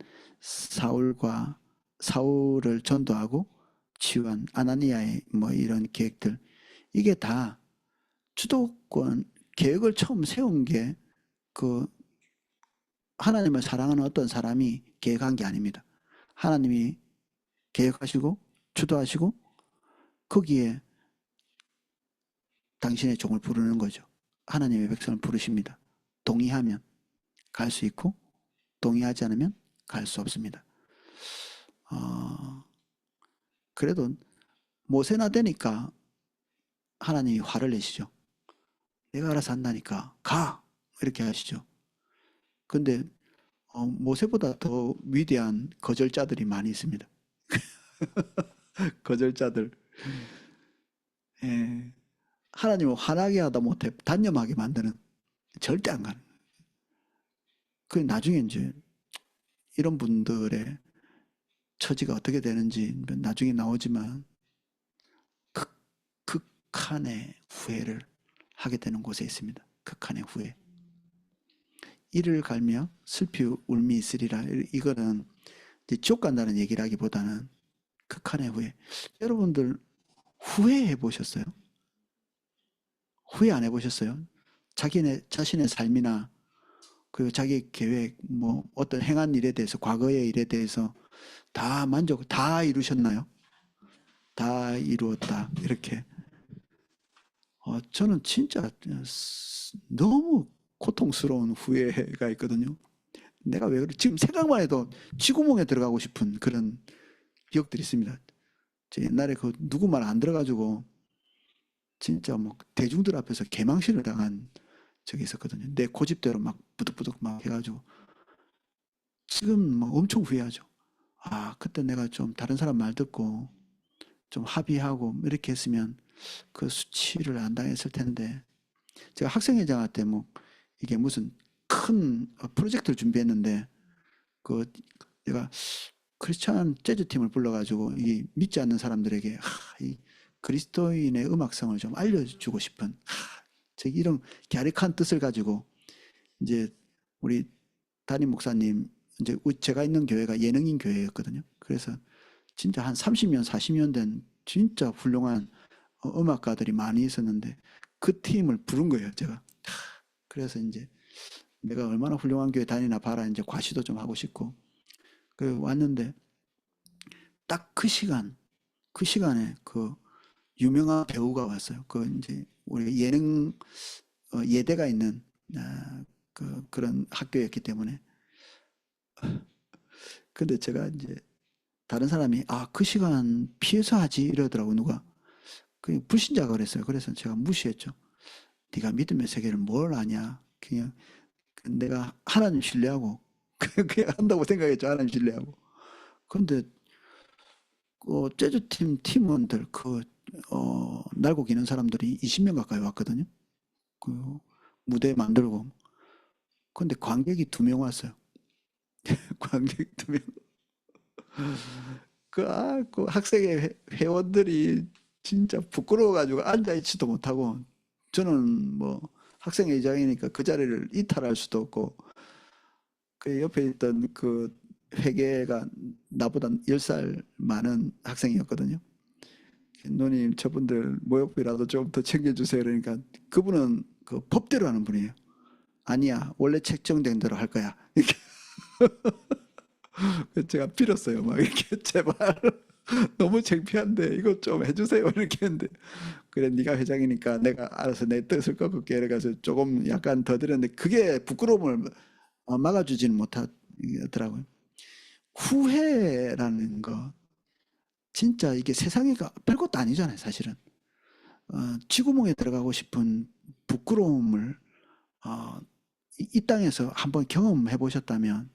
사울을 전도하고 치유한 아나니아의 뭐 이런 계획들, 이게 다 주도권 계획을 처음 세운 게 그 하나님을 사랑하는 어떤 사람이 계획한 게 아닙니다. 하나님이 계획하시고 주도하시고 거기에 당신의 종을 부르는 거죠. 하나님의 백성을 부르십니다. 동의하면 갈 수 있고 동의하지 않으면 갈 수 없습니다. 그래도 모세나 되니까 하나님이 화를 내시죠. 내가 알아서 한다니까 가! 이렇게 하시죠. 근데 모세보다 더 위대한 거절자들이 많이 있습니다. 거절자들. 예. 하나님을 화나게 하다 못해 단념하게 만드는, 절대 안 가는. 그 나중에 이제 이런 분들의 처지가 어떻게 되는지 나중에 나오지만 극한의 후회를 하게 되는 곳에 있습니다. 극한의 후회. 이를 갈며 슬피 울미 있으리라. 이거는 이제 지옥 간다는 얘기라기보다는 극한의 후회. 여러분들 후회해 보셨어요? 후회 안 해보셨어요? 자신의 삶이나 그리고 자기 계획, 뭐 어떤 행한 일에 대해서, 과거의 일에 대해서 다 이루셨나요? 다 이루었다. 이렇게. 저는 진짜 너무 고통스러운 후회가 있거든요. 내가 왜 그래? 지금 생각만 해도 쥐구멍에 들어가고 싶은 그런 기억들이 있습니다. 옛날에 그 누구 말 안 들어가지고 진짜 뭐 대중들 앞에서 개망신을 당한 적이 있었거든요. 내 고집대로 막 부득부득 막 해가지고 지금 뭐 엄청 후회하죠. 그때 내가 좀 다른 사람 말 듣고 좀 합의하고 이렇게 했으면 그 수치를 안 당했을 텐데. 제가 학생회장할 때 뭐 이게 무슨 큰 프로젝트를 준비했는데 그 내가 크리스찬 재즈 팀을 불러가지고 이 믿지 않는 사람들에게 이 그리스도인의 음악성을 좀 알려주고 싶은 이런 갸륵한 뜻을 가지고 이제 우리 담임 목사님, 이제 제가 있는 교회가 예능인 교회였거든요. 그래서 진짜 한 30년, 40년 된 진짜 훌륭한 음악가들이 많이 있었는데 그 팀을 부른 거예요, 제가. 그래서 이제 내가 얼마나 훌륭한 교회 다니나 봐라, 이제 과시도 좀 하고 싶고. 그 왔는데 딱 그 시간에 그 유명한 배우가 왔어요. 그 이제 우리 예능 예대가 있는 그런 학교였기 때문에. 근데 제가 이제 다른 사람이 그 시간 피해서 하지 이러더라고, 누가. 그 불신자가 그랬어요. 그래서 제가 무시했죠. 네가 믿음의 세계를 뭘 아냐. 그냥 내가 하나님 신뢰하고 그냥 한다고 생각했죠. 하나님 신뢰하고. 근데 재즈팀 팀원들 날고 기는 사람들이 20명 가까이 왔거든요. 그 무대 만들고. 근데 관객이 2명 왔어요. 관객 2명. 그 학생회 회원들이 진짜 부끄러워가지고 앉아있지도 못하고, 저는 뭐 학생회장이니까 그 자리를 이탈할 수도 없고, 그 옆에 있던 그 회계가 나보다 10살 많은 학생이었거든요. 누님, 저분들 모욕비라도 좀 더 챙겨주세요. 그러니까 그분은 그 법대로 하는 분이에요. 아니야, 원래 책정된 대로 할 거야. 이렇게. 제가 빌었어요. 막 이렇게 제발 너무 창피한데 이거 좀 해주세요. 이렇게 했는데, 그래 네가 회장이니까 내가 알아서 내 뜻을 꺾을게. 이래가지고 조금 약간 더 드렸는데 그게 부끄러움을 막아주지는 못하더라고요. 후회라는 거 진짜 이게 세상에 별것도 아니잖아요, 사실은. 쥐구멍에 들어가고 싶은 부끄러움을 이 땅에서 한번 경험해 보셨다면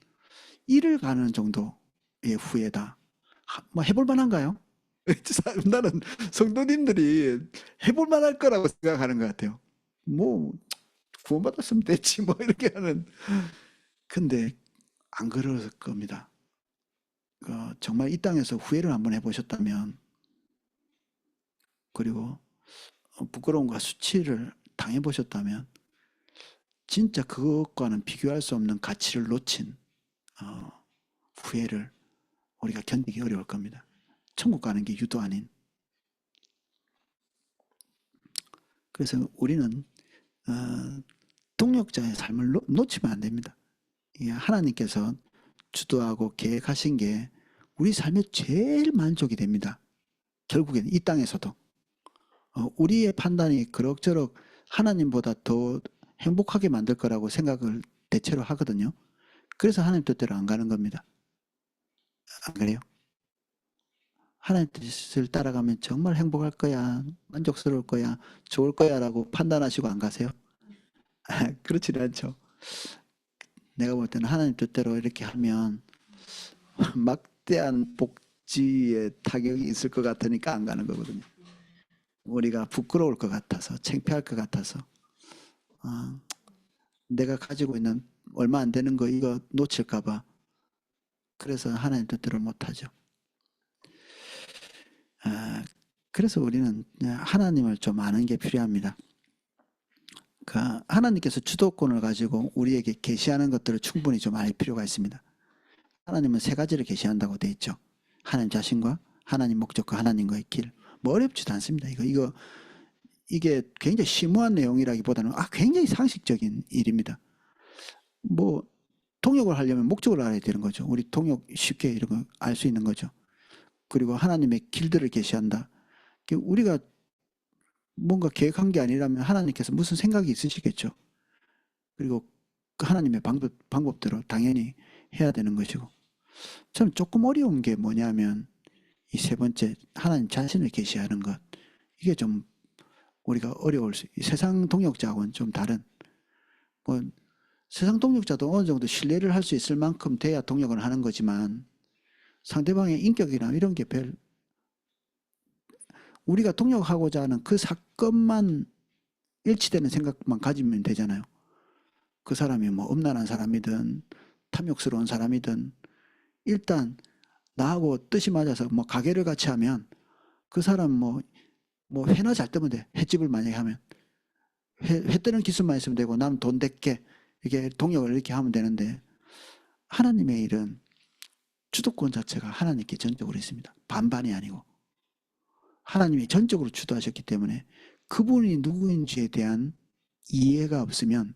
이를 가는 정도의 후회다. 뭐 해볼 만한가요? 나는 성도님들이 해볼 만할 거라고 생각하는 것 같아요. 뭐 구원받았으면 됐지 뭐 이렇게 하는. 근데 안 그럴 겁니다. 정말 이 땅에서 후회를 한번 해보셨다면, 그리고 부끄러움과 수치를 당해보셨다면 진짜 그것과는 비교할 수 없는 가치를 놓친 어, 후회를 우리가 견디기 어려울 겁니다. 천국 가는 게 유도 아닌. 그래서 우리는 동력자의 삶을 놓치면 안 됩니다. 하나님께서 주도하고 계획하신 게 우리 삶에 제일 만족이 됩니다. 결국에는 이 땅에서도 우리의 판단이 그럭저럭 하나님보다 더 행복하게 만들 거라고 생각을 대체로 하거든요. 그래서 하나님 뜻대로 안 가는 겁니다. 안 그래요? 하나님 뜻을 따라가면 정말 행복할 거야, 만족스러울 거야, 좋을 거야 라고 판단하시고 안 가세요? 그렇지는 않죠. 내가 볼 때는 하나님 뜻대로 이렇게 하면 막대한 복지에 타격이 있을 것 같으니까 안 가는 거거든요. 우리가 부끄러울 것 같아서, 창피할 것 같아서, 내가 가지고 있는 얼마 안 되는 거 이거 놓칠까 봐. 그래서 하나님 뜻대로 못하죠. 그래서 우리는 하나님을 좀 아는 게 필요합니다. 하나님께서 주도권을 가지고 우리에게 계시하는 것들을 충분히 좀 알 필요가 있습니다. 하나님은 세 가지를 계시한다고 돼 있죠. 하나님 자신과 하나님 목적과 하나님과의 길. 뭐 어렵지도 않습니다. 이게 굉장히 심오한 내용이라기보다는 굉장히 상식적인 일입니다. 뭐 통역을 하려면 목적을 알아야 되는 거죠. 우리 통역 쉽게 이런 거 알 수 있는 거죠. 그리고 하나님의 길들을 계시한다. 우리가 뭔가 계획한 게 아니라면 하나님께서 무슨 생각이 있으시겠죠. 그리고 그 하나님의 방법대로 당연히 해야 되는 것이고. 저는 조금 어려운 게 뭐냐면 이 세 번째 하나님 자신을 계시하는 것. 이게 좀 우리가 어려울 세상 동역자하고는 좀 다른. 뭐 세상 동역자도 어느 정도 신뢰를 할 수 있을 만큼 돼야 동역을 하는 거지만 상대방의 인격이나 이런 게 우리가 동역하고자 하는 그 사건만 일치되는 생각만 가지면 되잖아요. 그 사람이 뭐 음란한 사람이든 탐욕스러운 사람이든 일단 나하고 뜻이 맞아서 뭐 가게를 같이 하면 그 사람 뭐 회나 잘 뜨면 돼. 횟집을 만약에 하면 회 뜨는 기술만 있으면 되고 남 돈 댈게 이게 동역을 이렇게 하면 되는데 하나님의 일은 주도권 자체가 하나님께 전적으로 있습니다. 반반이 아니고 하나님이 전적으로 주도하셨기 때문에 그분이 누구인지에 대한 이해가 없으면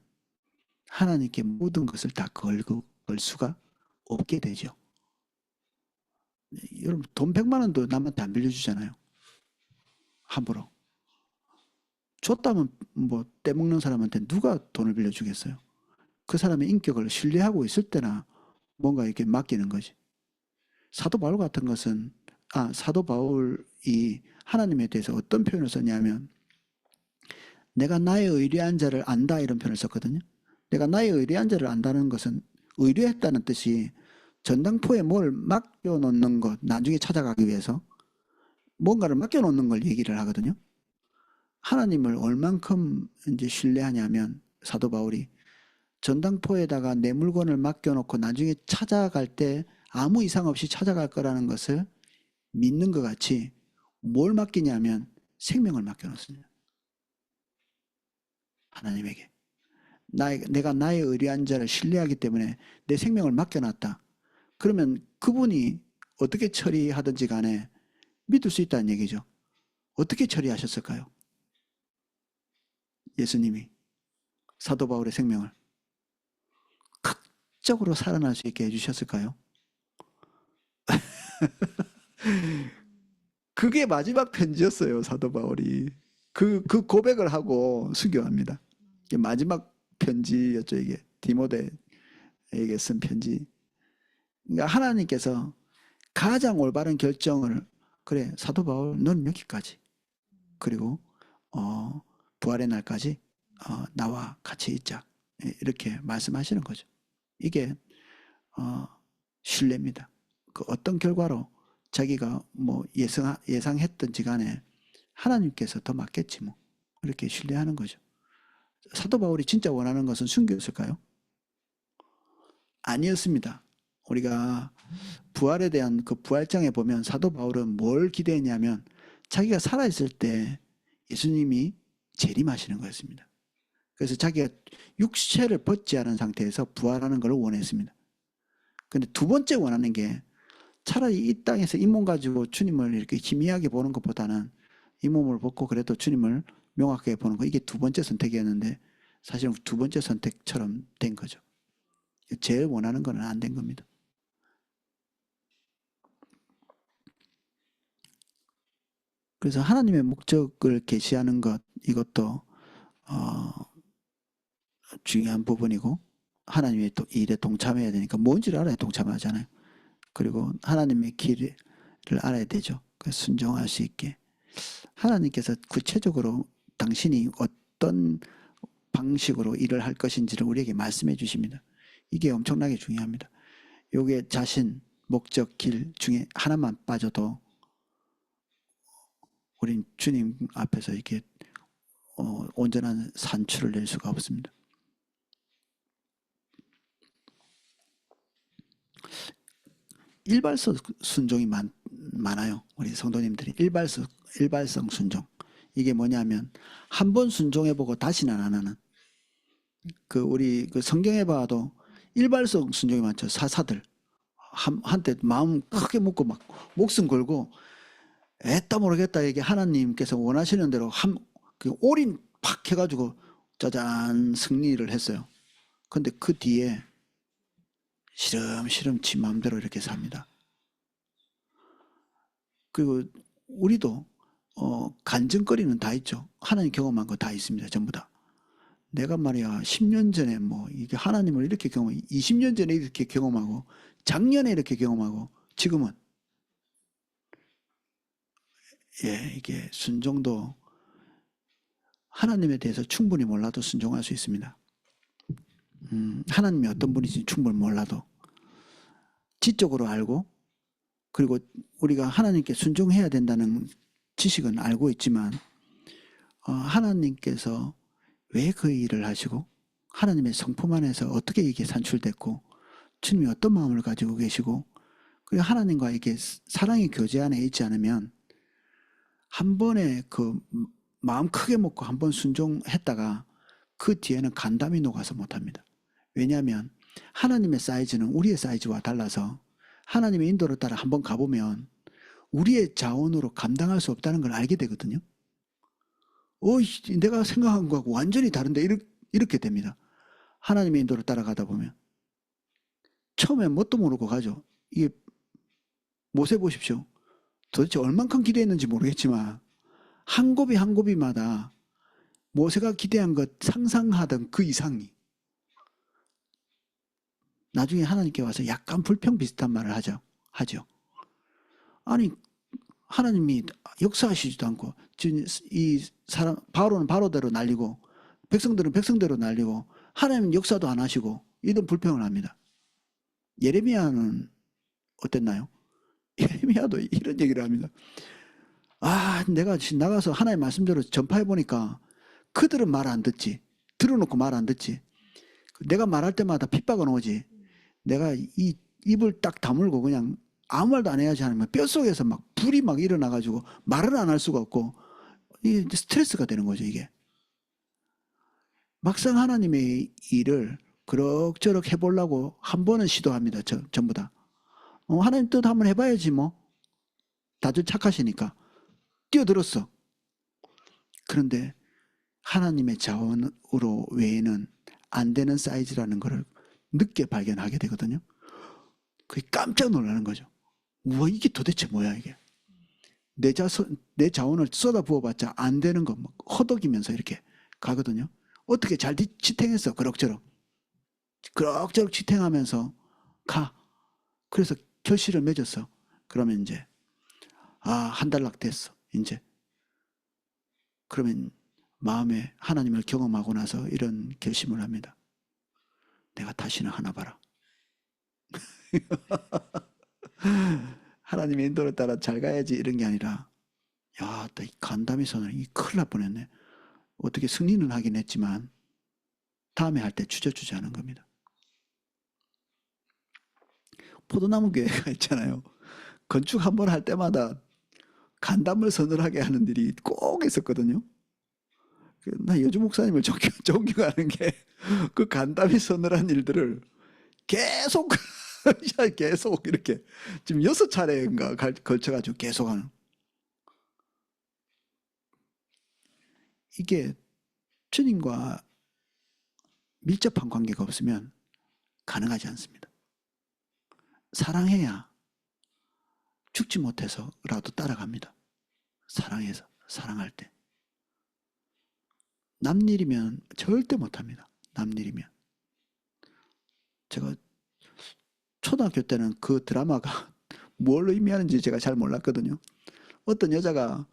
하나님께 모든 것을 다 걸 수가 없게 되죠. 여러분 돈 100만 원도 남한테 안 빌려주잖아요. 함부로. 줬다면 뭐 떼먹는 사람한테 누가 돈을 빌려주겠어요. 그 사람의 인격을 신뢰하고 있을 때나 뭔가 이렇게 맡기는 거지. 사도 바울 같은 것은 사도 바울이 하나님에 대해서 어떤 표현을 썼냐면 내가 나의 의뢰한 자를 안다 이런 표현을 썼거든요. 내가 나의 의뢰한 자를 안다는 것은 의뢰했다는 뜻이 전당포에 뭘 맡겨놓는 것 나중에 찾아가기 위해서 뭔가를 맡겨놓는 걸 얘기를 하거든요. 하나님을 얼만큼 이제 신뢰하냐면 사도 바울이 전당포에다가 내 물건을 맡겨놓고 나중에 찾아갈 때 아무 이상 없이 찾아갈 거라는 것을 믿는 것 같이 뭘 맡기냐면 생명을 맡겨놓습니다. 하나님에게. 내가 나의 의뢰한 자를 신뢰하기 때문에 내 생명을 맡겨놨다. 그러면 그분이 어떻게 처리하든지 간에 믿을 수 있다는 얘기죠. 어떻게 처리하셨을까요? 예수님이 사도 바울의 생명을 극적으로 살아날 수 있게 해주셨을까요? 그게 마지막 편지였어요. 사도 바울이. 그 고백을 하고 순교합니다. 이게 마지막 편지였죠. 이게 디모데에게 쓴 편지. 그러니까 하나님께서 가장 올바른 결정을 그래 사도 바울 넌 여기까지 그리고 부활의 날까지 나와 같이 있자 이렇게 말씀하시는 거죠. 이게 신뢰입니다. 그 어떤 결과로 자기가 뭐 예상했던지 간에 하나님께서 더 맞겠지 뭐 이렇게 신뢰하는 거죠. 사도 바울이 진짜 원하는 것은 순교였을까요? 아니었습니다. 우리가 부활에 대한 그 부활장에 보면 사도 바울은 뭘 기대했냐면 자기가 살아있을 때 예수님이 재림하시는 거였습니다. 그래서 자기가 육체를 벗지 않은 상태에서 부활하는 걸 원했습니다. 근데 두 번째 원하는 게 차라리 이 땅에서 이 몸 가지고 주님을 이렇게 희미하게 보는 것보다는 이 몸을 벗고 그래도 주님을 명확하게 보는 거, 이게 두 번째 선택이었는데 사실은 두 번째 선택처럼 된 거죠. 제일 원하는 건 안 된 겁니다. 그래서 하나님의 목적을 계시하는 것, 이것도 중요한 부분이고, 하나님의 또 일에 동참해야 되니까 뭔지를 알아야 동참하잖아요. 그리고 하나님의 길을 알아야 되죠. 순종할 수 있게. 하나님께서 구체적으로 당신이 어떤 방식으로 일을 할 것인지를 우리에게 말씀해 주십니다. 이게 엄청나게 중요합니다. 요게 자신, 목적, 길 중에 하나만 빠져도 우린 주님 앞에서 이렇게 온전한 산출을 낼 수가 없습니다. 일발성 순종이 많아요. 우리 성도님들이 일발성 순종. 이게 뭐냐면 한 번 순종해보고 다시는 안 하는. 우리 성경에 봐도 일발성 순종이 많죠. 사사들 한때 마음 크게 먹고 막 목숨 걸고 애따 모르겠다 이게 하나님께서 원하시는 대로 올인 팍 해가지고 짜잔 승리를 했어요. 근데 그 뒤에 시름시름 지 마음대로 이렇게 삽니다. 그리고 우리도 간증거리는 다 있죠. 하나님 경험한 거 다 있습니다. 전부 다. 내가 말이야 10년 전에 뭐 이게 하나님을 이렇게 경험하고 20년 전에 이렇게 경험하고 작년에 이렇게 경험하고 지금은 이게 순종도 하나님에 대해서 충분히 몰라도 순종할 수 있습니다. 하나님이 어떤 분인지 충분히 몰라도 지적으로 알고 그리고 우리가 하나님께 순종해야 된다는 지식은 알고 있지만 하나님께서 왜 그 일을 하시고 하나님의 성품 안에서 어떻게 이게 산출됐고 주님이 어떤 마음을 가지고 계시고 그리고 하나님과 이게 사랑의 교제 안에 있지 않으면 한 번에 그 마음 크게 먹고 한 번 순종했다가 그 뒤에는 간담이 녹아서 못합니다. 왜냐하면 하나님의 사이즈는 우리의 사이즈와 달라서 하나님의 인도를 따라 한번 가보면 우리의 자원으로 감당할 수 없다는 걸 알게 되거든요. 내가 생각한 거하고 완전히 다른데 이렇게 됩니다. 하나님의 인도를 따라가다 보면 처음에 뭣도 모르고 가죠. 이게 모세 보십시오. 도대체 얼만큼 기대했는지 모르겠지만 한 고비 한 고비마다 모세가 기대한 것 상상하던 그 이상이 나중에 하나님께 와서 약간 불평 비슷한 말을 하죠. 아니 하나님이 역사하시지도 않고 이 사람 바로는 바로대로 날리고 백성들은 백성대로 날리고 하나님은 역사도 안 하시고 이런 불평을 합니다. 예레미야는 어땠나요? 예레미야도 이런 얘기를 합니다. 내가 나가서 하나님 말씀대로 전파해 보니까 그들은 말 안 듣지. 들어놓고 말 안 듣지. 내가 말할 때마다 핍박은 오지. 내가 이 입을 딱 다물고 그냥 아무 말도 안 해야지 하면 뼛속에서 막 불이 막 일어나가지고 말을 안 할 수가 없고 이게 스트레스가 되는 거죠 이게. 막상 하나님의 일을 그럭저럭 해보려고 한 번은 시도합니다. 전부 다. 하나님 뜻 한번 해봐야지 뭐. 다들 착하시니까. 뛰어들었어. 그런데 하나님의 자원으로 외에는 안 되는 사이즈라는 것을 늦게 발견하게 되거든요. 그게 깜짝 놀라는 거죠. 이게 도대체 뭐야 이게. 내 자원을 쏟아 부어봤자 안 되는 거 막 허덕이면서 이렇게 가거든요. 어떻게 잘 지탱했어. 그럭저럭 지탱하면서 가. 그래서 결실을 맺었어. 그러면 이제 한 달락 됐어. 이제 그러면 마음에 하나님을 경험하고 나서 이런 결심을 합니다. 내가 다시는 하나 봐라. 하나님의 인도를 따라 잘 가야지 이런 게 아니라 이 간담이 손을 큰일 날 뻔했네. 어떻게 승리는 하긴 했지만 다음에 할 때 주저주저하는 겁니다. 포도나무 교회가 있잖아요. 건축 한 번 할 때마다 간담을 서늘하게 하는 일이 꼭 있었거든요. 나 여주 목사님을 존경하는 게 그 간담이 서늘한 일들을 계속 계속 이렇게 지금 6차례인가 걸쳐가지고 계속하는, 이게 주님과 밀접한 관계가 없으면 가능하지 않습니다. 사랑해야 죽지 못해서라도 따라갑니다. 사랑해서, 사랑할 때. 남 일이면 절대 못합니다. 남 일이면. 제가 초등학교 때는 그 드라마가 뭘 의미하는지 제가 잘 몰랐거든요. 어떤 여자가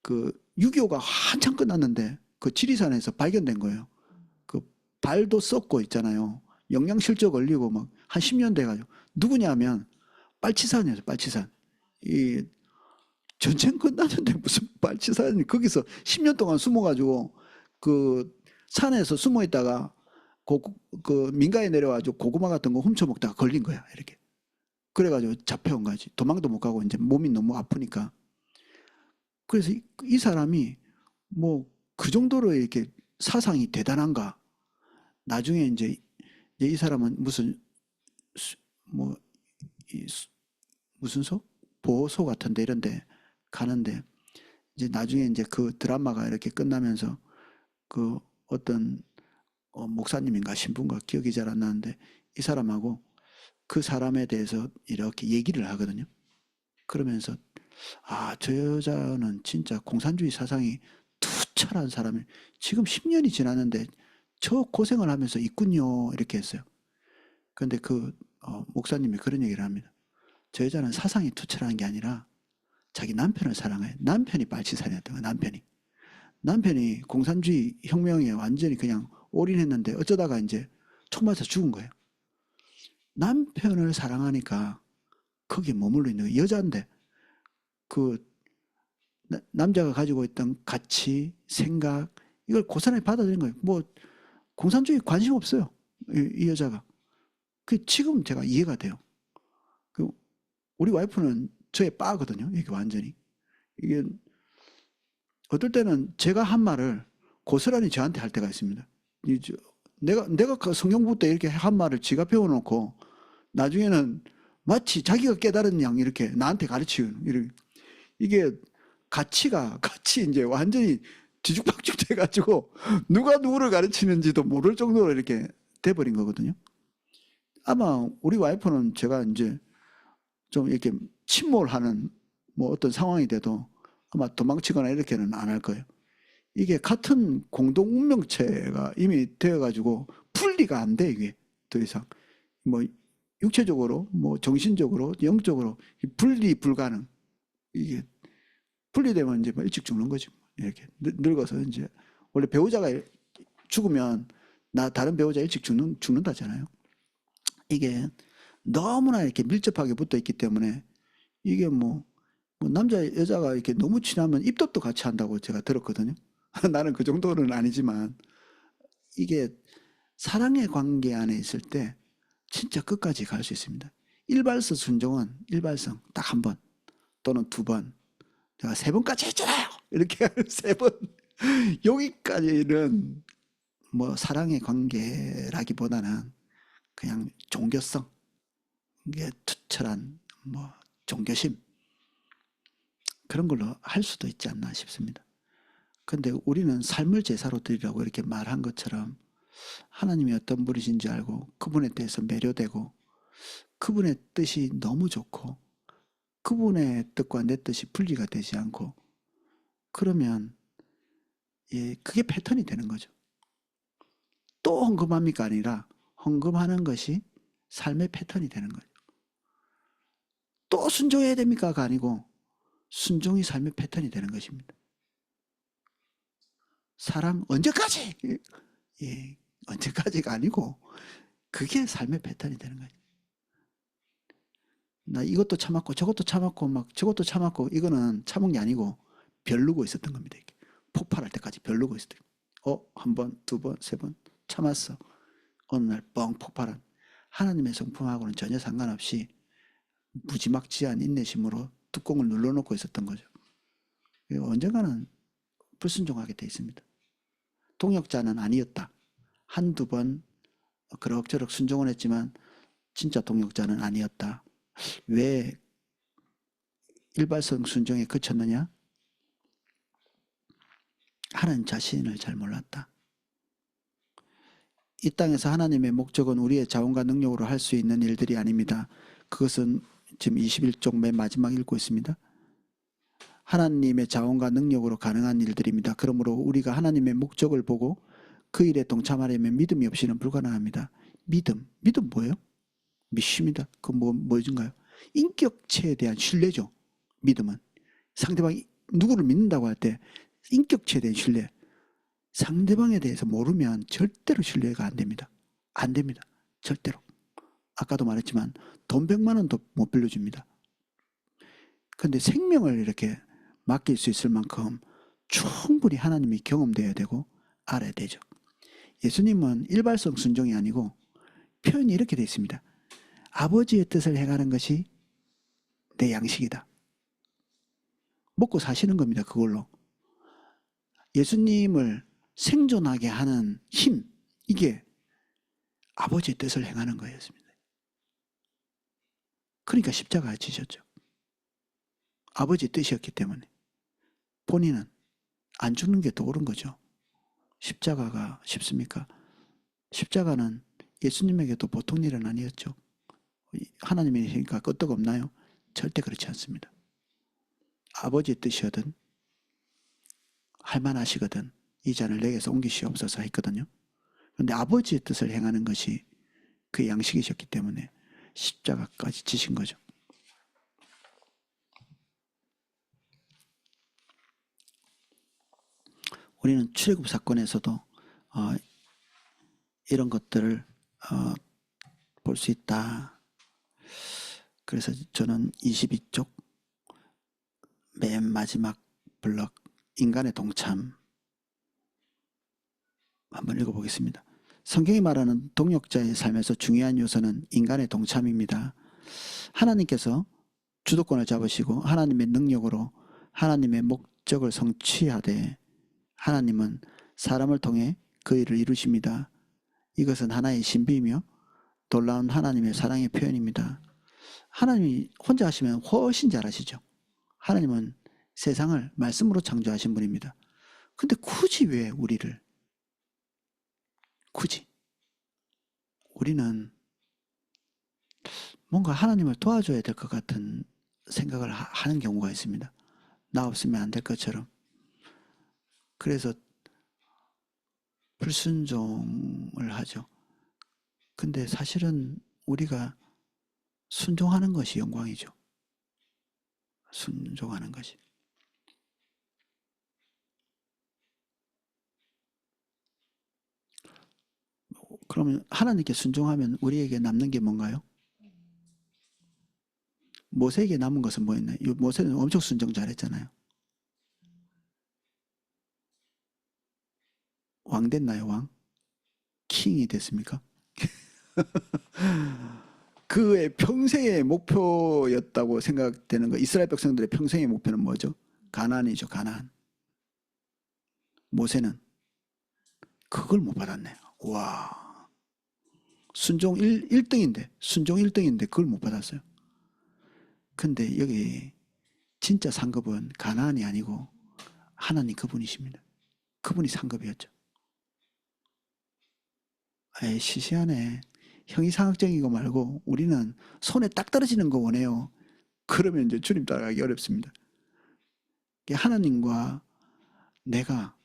그 6.25가 한참 끝났는데 그 지리산에서 발견된 거예요. 그 발도 썩고 있잖아요. 영양실조 걸리고 막 한 10년 돼가지고. 누구냐면 빨치산이었어요. 빨치산. 이 전쟁 끝났는데 무슨 빨치산이 거기서 10년 동안 숨어가지고 그 산에서 숨어 있다가 그 민가에 내려와가지고 고구마 같은 거 훔쳐 먹다가 걸린 거야. 이렇게. 그래가지고 잡혀온 거지. 도망도 못 가고 이제 몸이 너무 아프니까. 그래서 이 사람이 뭐 그 정도로 이렇게 사상이 대단한가. 나중에 이제 이 사람은 무슨 뭐 무슨 소? 보호소 같은데 이런데 가는데 이제 나중에 이제 그 드라마가 이렇게 끝나면서 그 어떤 목사님인가 신부인가 기억이 잘 안 나는데 이 사람하고 그 사람에 대해서 이렇게 얘기를 하거든요. 그러면서 아, 저 여자는 진짜 공산주의 사상이 투철한 사람이 지금 10년이 지났는데 저 고생을 하면서 있군요. 이렇게 했어요. 그런데 그 목사님이 그런 얘기를 합니다. 저 여자는 사상이 투철한 게 아니라 자기 남편을 사랑해. 남편이 빨치산이었던 거야. 남편이 공산주의 혁명에 완전히 그냥 올인했는데 어쩌다가 이제 총 맞아 죽은 거예요. 남편을 사랑하니까 거기에 머물러 있는 거예요. 여자인데 그 남자가 가지고 있던 가치, 생각 이걸 고스란히 받아들인 거예요. 뭐 공산주의 관심 없어요. 이 여자가. 그 지금 제가 이해가 돼요. 그 우리 와이프는 저의 빠거든요. 이게 완전히. 이게 어떨 때는 제가 한 말을 고스란히 저한테 할 때가 있습니다. 내가 그 성경부 때 이렇게 한 말을 지가 배워놓고 나중에는 마치 자기가 깨달은 양 이렇게 나한테 가르치는 이게 같이 이제 완전히 뒤죽박죽 돼가지고 누가 누구를 가르치는지도 모를 정도로 이렇게 돼버린 거거든요. 아마 우리 와이프는 제가 이제 좀 이렇게 침몰하는 뭐 어떤 상황이 돼도 아마 도망치거나 이렇게는 안 할 거예요. 이게 같은 공동 운명체가 이미 되어가지고 분리가 안 돼, 이게 더 이상. 뭐 육체적으로, 뭐 정신적으로, 영적으로 분리 불가능. 이게 분리되면 이제 뭐 일찍 죽는 거지. 이렇게 늙어서 이제 원래 배우자가 죽으면 다른 배우자 일찍 죽는다잖아요. 이게 너무나 이렇게 밀접하게 붙어 있기 때문에 이게 뭐 남자 여자가 이렇게 너무 친하면 입덧도 같이 한다고 제가 들었거든요. 나는 그 정도는 아니지만 이게 사랑의 관계 안에 있을 때 진짜 끝까지 갈 수 있습니다. 일발서 순종은 일발성 딱 한 번 또는 두 번, 제가 3번까지 했잖아요. 이렇게 3번 여기까지는 뭐 사랑의 관계라기보다는 그냥 종교성, 이게 투철한 뭐 종교심 그런 걸로 할 수도 있지 않나 싶습니다. 근데 우리는 삶을 제사로 드리라고 이렇게 말한 것처럼 하나님이 어떤 분이신지 알고 그분에 대해서 매료되고 그분의 뜻이 너무 좋고 그분의 뜻과 내 뜻이 분리가 되지 않고 그러면 그게 패턴이 되는 거죠. 또 헌금합니까 아니라 헌금하는 것이 삶의 패턴이 되는 거죠. 또 순종해야 됩니까가 아니고 순종이 삶의 패턴이 되는 것입니다. 사랑 언제까지? 언제까지가 아니고 그게 삶의 패턴이 되는 거예요. 나 이것도 참았고 저것도 참았고 막 저것도 참았고 이거는 참은 게 아니고 벼르고 있었던 겁니다. 이렇게. 폭발할 때까지 벼르고 있었던 거예요. 한 번, 두 번, 세 번 참았어. 어느 날 뻥 폭발한 하나님의 성품하고는 전혀 상관없이 무지막지한 인내심으로 뚜껑을 눌러놓고 있었던 거죠. 언젠가는 불순종하게 돼 있습니다. 동역자는 아니었다. 한두 번 그럭저럭 순종을 했지만 진짜 동역자는 아니었다. 왜 일발성 순종에 그쳤느냐? 하나님 자신을 잘 몰랐다. 이 땅에서 하나님의 목적은 우리의 자원과 능력으로 할 수 있는 일들이 아닙니다. 그것은 지금 21쪽 맨 마지막 읽고 있습니다. 하나님의 자원과 능력으로 가능한 일들입니다. 그러므로 우리가 하나님의 목적을 보고 그 일에 동참하려면 믿음이 없이는 불가능합니다. 믿음 뭐예요? 믿습니다. 그건 뭐인가요? 인격체에 대한 신뢰죠. 믿음은 상대방이 누구를 믿는다고 할 때 인격체에 대한 신뢰. 상대방에 대해서 모르면 절대로 신뢰가 안 됩니다. 안 됩니다. 절대로. 아까도 말했지만 돈 100만 원도 못 빌려줍니다. 그런데 생명을 이렇게 맡길 수 있을 만큼 충분히 하나님이 경험되어야 되고 알아야 되죠. 예수님은 일발성 순종이 아니고 표현이 이렇게 되어 있습니다. 아버지의 뜻을 행하는 것이 내 양식이다. 먹고 사시는 겁니다. 그걸로. 예수님을 생존하게 하는 힘, 이게 아버지의 뜻을 행하는 거였습니다. 그러니까 십자가에 지셨죠. 아버지의 뜻이었기 때문에. 본인은 안 죽는 게 더 옳은 거죠. 십자가가 쉽습니까? 십자가는 예수님에게도 보통 일은 아니었죠. 하나님이니까 끄떡없나요? 절대 그렇지 않습니다. 아버지의 뜻이거든 할만하시거든 이 잔을 내게서 옮기시옵소서 했거든요. 그런데 아버지의 뜻을 행하는 것이 그의 양식이셨기 때문에 십자가까지 지신 거죠. 우리는 출애굽 사건에서도 이런 것들을 볼 수 있다. 그래서 저는 22쪽 맨 마지막 블럭 인간의 동참 한번 읽어보겠습니다. 성경이 말하는 동역자의 삶에서 중요한 요소는 인간의 동참입니다. 하나님께서 주도권을 잡으시고 하나님의 능력으로 하나님의 목적을 성취하되 하나님은 사람을 통해 그 일을 이루십니다. 이것은 하나의 신비이며 놀라운 하나님의 사랑의 표현입니다. 하나님이 혼자 하시면 훨씬 잘하시죠. 하나님은 세상을 말씀으로 창조하신 분입니다. 근데 굳이 왜 우리를 굳이 우리는 뭔가 하나님을 도와줘야 될 것 같은 생각을 하는 경우가 있습니다. 나 없으면 안 될 것처럼. 그래서 불순종을 하죠. 근데 사실은 우리가 순종하는 것이 영광이죠. 순종하는 것이. 그러면 하나님께 순종하면 우리에게 남는 게 뭔가요? 모세에게 남은 것은 뭐였나요? 모세는 엄청 순종 잘했잖아요. 왕 됐나요? 왕? 킹이 됐습니까? 그의 평생의 목표였다고 생각되는 거. 이스라엘 백성들의 평생의 목표는 뭐죠? 가나안이죠. 가나안. 모세는 그걸 못 받았네요. 와, 순종 1등인데 순종 1등인데 그걸 못 받았어요. 근데 여기 진짜 상급은 가나안이 아니고 하나님 그분이십니다. 그분이 상급이었죠. 에이, 시시하네. 형이상학적인 거 말고 우리는 손에 딱 떨어지는 거 원해요. 그러면 이제 주님 따라가기 어렵습니다. 하나님과 내가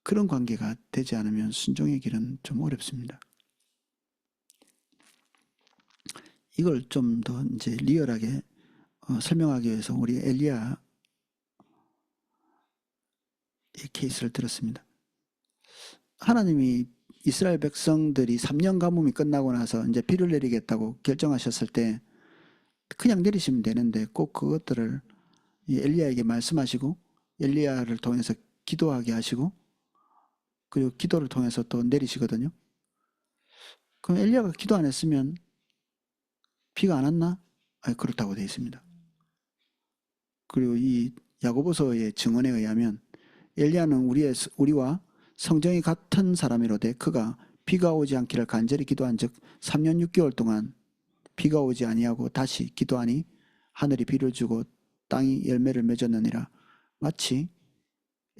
그런 관계가 되지 않으면 순종의 길은 좀 어렵습니다. 이걸 좀 더 이제 리얼하게 설명하기 위해서 우리 엘리야 이 케이스를 들었습니다. 하나님이 이스라엘 백성들이 3년 가뭄이 끝나고 나서 이제 비를 내리겠다고 결정하셨을 때 그냥 내리시면 되는데 꼭 그것들을 엘리야에게 말씀하시고 엘리야를 통해서 기도하게 하시고 그리고 기도를 통해서 또 내리시거든요. 그럼 엘리야가 기도 안 했으면 비가 안 왔나? 아니, 그렇다고 되어 있습니다. 그리고 이 야고보서의 증언에 의하면 엘리야는 우리와 성정이 같은 사람이로되 그가 비가 오지 않기를 간절히 기도한 즉 3년 6개월 동안 비가 오지 아니하고 다시 기도하니 하늘이 비를 주고 땅이 열매를 맺었느니라. 마치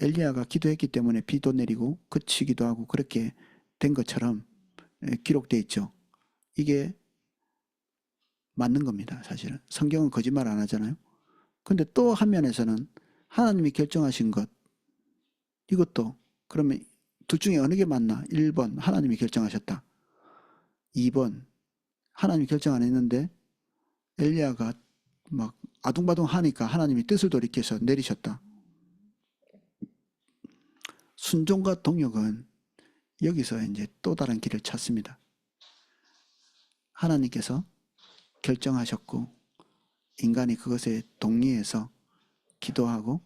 엘리야가 기도했기 때문에 비도 내리고 그치기도 하고 그렇게 된 것처럼 기록되어 있죠. 이게 맞는 겁니다. 사실은 성경은 거짓말 안 하잖아요. 근데 또 한 면에서는 하나님이 결정하신 것, 이것도 그러면 둘 중에 어느 게 맞나? 1번 하나님이 결정하셨다. 2번 하나님이 결정 안 했는데 엘리야가 막 아둥바둥 하니까 하나님이 뜻을 돌이켜서 내리셨다. 순종과 동력은 여기서 이제 또 다른 길을 찾습니다. 하나님께서 결정하셨고 인간이 그것에 동의해서 기도하고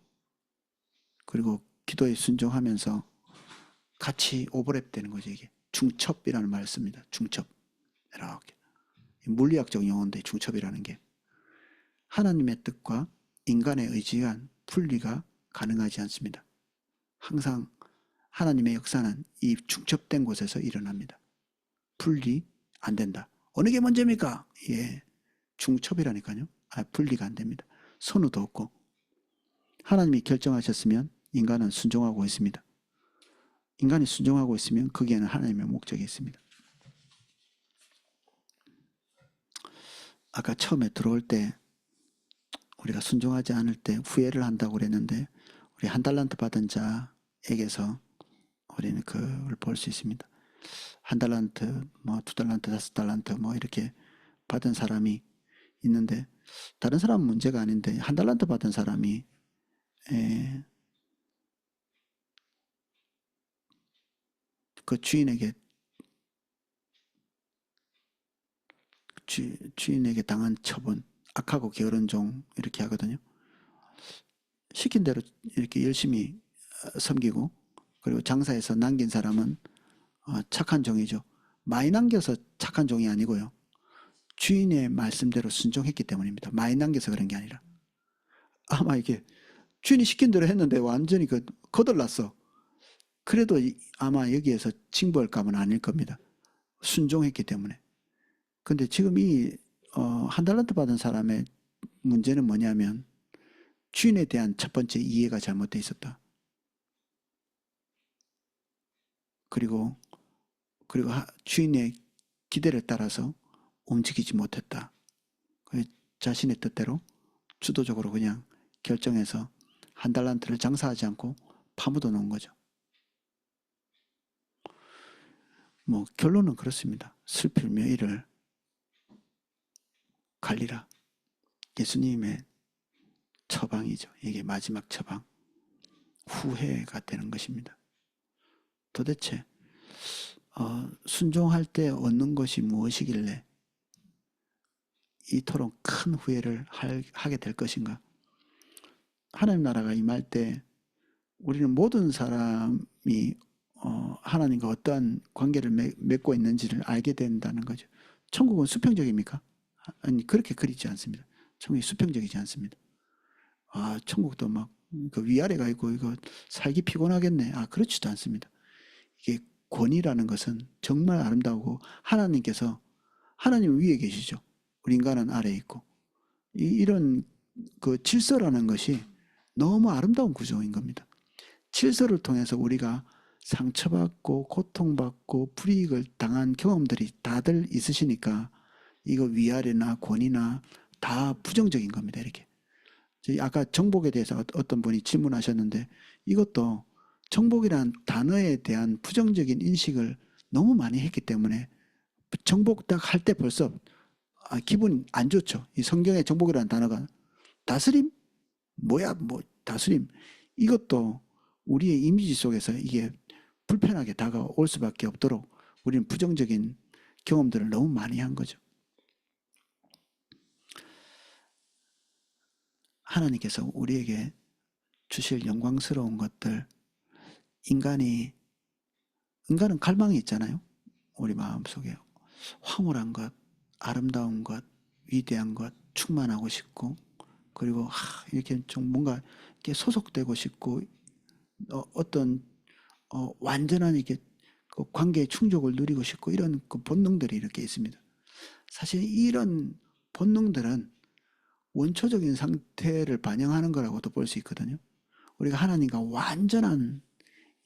그리고 기도에 순종하면서 같이 오버랩 되는 거죠. 이게 중첩이라는 말을 씁니다. 중첩. 이렇게 물리학적 용어인데 중첩이라는 게 하나님의 뜻과 인간의 의지한 분리가 가능하지 않습니다. 항상 하나님의 역사는 이 중첩된 곳에서 일어납니다. 분리 안 된다. 어느 게 먼저입니까? 예, 중첩이라니까요. 분리가 안 됩니다. 선우도 없고 하나님이 결정하셨으면 인간은 순종하고 있습니다. 인간이 순종하고 있으면 거기에는 하나님의 목적이 있습니다. 아까 처음에 들어올 때 우리가 순종하지 않을 때 후회를 한다고 그랬는데 우리 한 달란트 받은 자에게서 우리는 그걸 볼 수 있습니다. 한 달란트, 뭐 두 달란트, 다섯 달란트 뭐 이렇게 받은 사람이 있는데 다른 사람은 문제가 아닌데 한 달란트 받은 사람이 그 주인에게 당한 처분, 악하고 게으른 종 이렇게 하거든요. 시킨 대로 이렇게 열심히 섬기고 그리고 장사해서 남긴 사람은 착한 종이죠. 많이 남겨서 착한 종이 아니고요. 주인의 말씀대로 순종했기 때문입니다. 많이 남겨서 그런 게 아니라 아마 이게 주인이 시킨 대로 했는데 완전히 거덜났어. 그래도 아마 여기에서 징벌감은 아닐 겁니다. 순종했기 때문에. 근데 지금 한 달란트 받은 사람의 문제는 뭐냐면 주인에 대한 첫 번째 이해가 잘못되어 있었다. 그리고 주인의 기대를 따라서 움직이지 못했다. 자신의 뜻대로 주도적으로 그냥 결정해서 한 달란트를 장사하지 않고 파묻어 놓은 거죠. 뭐 결론은 그렇습니다. 슬플며 이를 갈리라. 예수님의 처방이죠. 이게 마지막 처방. 후회가 되는 것입니다. 도대체 순종할 때 얻는 것이 무엇이길래 이토록 큰 후회를 하게 될 것인가? 하나님 나라가 임할 때 우리는 모든 사람이 하나님과 어떠한 관계를 맺고 있는지를 알게 된다는 거죠. 천국은 수평적입니까? 아니 그렇게 그리지 않습니다. 천국이 수평적이지 않습니다. 천국도 막 그 위아래가 있고 이거 살기 피곤하겠네. 그렇지도 않습니다. 이게 권위라는 것은 정말 아름다우고 하나님 위에 계시죠. 우리 인간은 아래에 있고 이런 그 질서라는 것이 너무 아름다운 구조인 겁니다. 질서를 통해서 우리가 상처받고 고통받고 불이익을 당한 경험들이 다들 있으시니까 이거 위아래나 권위나 다 부정적인 겁니다. 이렇게. 아까 정복에 대해서 어떤 분이 질문하셨는데 이것도 정복이란 단어에 대한 부정적인 인식을 너무 많이 했기 때문에 정복 딱 할 때 벌써 기분 안 좋죠. 이 성경에 정복이라는 단어가 다스림? 뭐야 뭐 다스림. 이것도 우리의 이미지 속에서 이게 불편하게 다가올 수밖에 없도록 우리는 부정적인 경험들을 너무 많이 한 거죠. 하나님께서 우리에게 주실 영광스러운 것들, 인간이 인간은 갈망이 있잖아요. 우리 마음속에 황홀한 것, 아름다운 것, 위대한 것, 충만하고 싶고, 그리고 이렇게 좀 뭔가 이렇게 소속되고 싶고, 어떤 완전한 이게 그 관계의 충족을 누리고 싶고 이런 그 본능들이 이렇게 있습니다. 사실 이런 본능들은 원초적인 상태를 반영하는 거라고도 볼 수 있거든요. 우리가 하나님과 완전한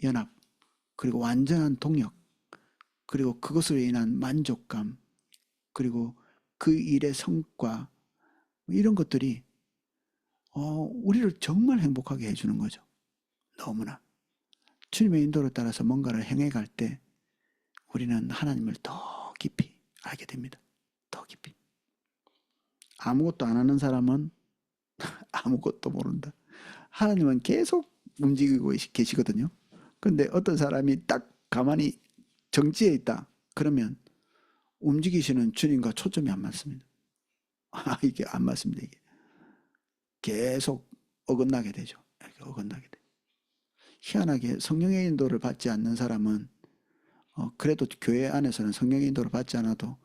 연합, 그리고 완전한 동력, 그리고 그것으로 인한 만족감, 그리고 그 일의 성과, 이런 것들이 우리를 정말 행복하게 해주는 거죠. 너무나. 주님의 인도를 따라서 뭔가를 행해갈 때 우리는 하나님을 더 깊이 알게 됩니다. 더 깊이. 아무것도 안 하는 사람은 아무것도 모른다. 하나님은 계속 움직이고 계시거든요. 근데 어떤 사람이 딱 가만히 정지해 있다. 그러면 움직이시는 주님과 초점이 안 맞습니다. 이게 안 맞습니다. 이게 계속 어긋나게 되죠. 이렇게 어긋나게 돼. 희한하게 성령의 인도를 받지 않는 사람은 그래도 교회 안에서는 성령의 인도를 받지 않아도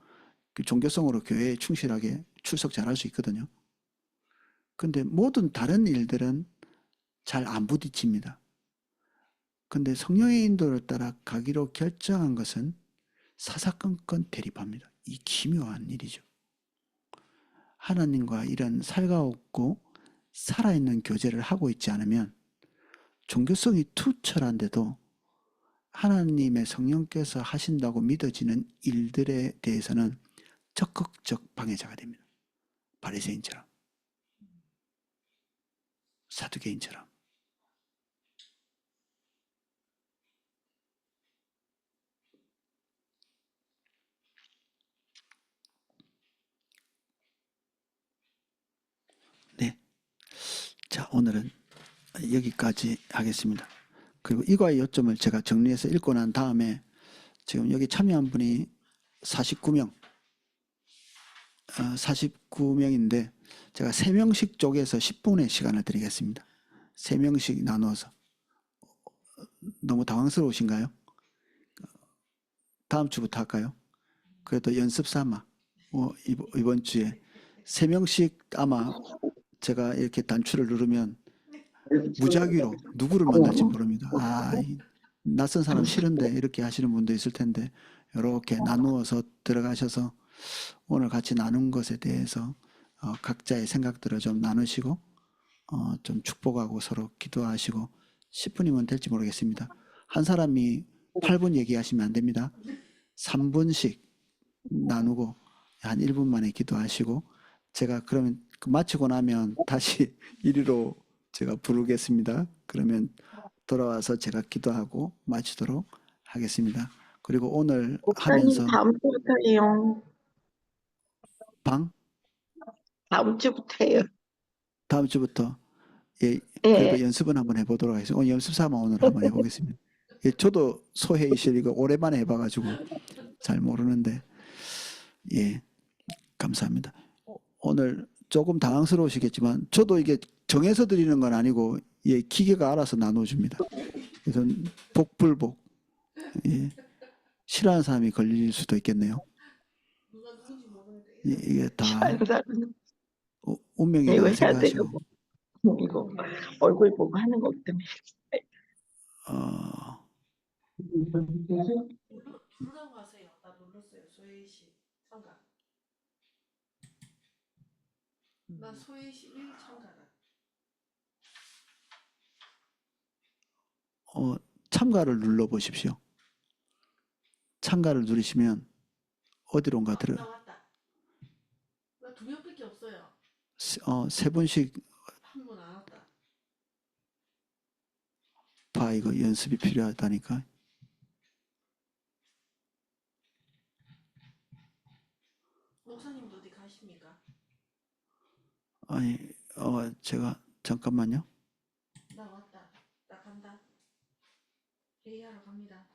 그 종교성으로 교회에 충실하게 출석 잘할 수 있거든요. 근데 모든 다른 일들은 잘 안 부딪힙니다. 근데 성령의 인도를 따라 가기로 결정한 것은 사사건건 대립합니다. 이 기묘한 일이죠. 하나님과 이런 살가웠고 살아있는 교제를 하고 있지 않으면 종교성이 투철한데도 하나님의 성령께서 하신다고 믿어지는 일들에 대해서는 적극적 방해자가 됩니다. 바리새인처럼, 사두개인처럼. 네, 자 오늘은 여기까지 하겠습니다. 그리고 이과의 요점을 제가 정리해서 읽고 난 다음에 지금 여기 참여한 분이 49명, 49명인데 제가 3명씩 쪼개서 10분의 시간을 드리겠습니다. 3명씩 나누어서. 너무 당황스러우신가요? 다음 주부터 할까요? 그래도 연습 삼아 이번 주에 3명씩 아마 제가 이렇게 단추를 누르면 무작위로 누구를 만날지 모릅니다. 낯선 사람 싫은데 이렇게 하시는 분도 있을 텐데 이렇게 나누어서 들어가셔서 오늘 같이 나눈 것에 대해서 각자의 생각들을 좀 나누시고 좀 축복하고 서로 기도하시고 10분이면 될지 모르겠습니다. 한 사람이 8분 얘기하시면 안 됩니다. 3분씩 나누고 한 1분 만에 기도하시고 제가 그러면 마치고 나면 다시 이리로 제가 부르겠습니다. 그러면 돌아와서 제가 기도하고 마치도록 하겠습니다. 그리고 오늘 목사님 하면서 다음 주부터 해요. 방 다음 주부터 해요. 다음 주부터 예 그리고 예. 연습은 한번 해보도록 하겠습니다. 오늘 연습 삼아 오늘 한번 해보겠습니다. 예, 저도 소회의실 이거 오랜만에 해봐가지고 잘 모르는데 예 감사합니다. 오늘 조금 당황스러우시겠지만 저도 이게 정해서 드리는 건 아니고 예, 기계가 알아서 나눠줍니다. 그래서 복불복 예, 싫어하는 사람이 걸릴 수도 있겠네요. 이게 다 운명이라 이거 해야 돼요. 생각하시고 이거 얼굴 보고 하는 거 때문에. 어, 누르라고 하세요. 나 눌렀어요. 소혜씨 참가. 나 소혜씨 1 참가다. 참가를 눌러 보십시오. 참가를 누르시면 어디론가 나 들어 왔다. 나 2명밖에 없어요. 세 분씩 한 분 안 왔다. 봐 이거 연습이 필요하다니까. 목사님도 어디 가십니까? 아니 제가 잠깐만요. 나 왔다. 나 간다. 회의하러 갑니다.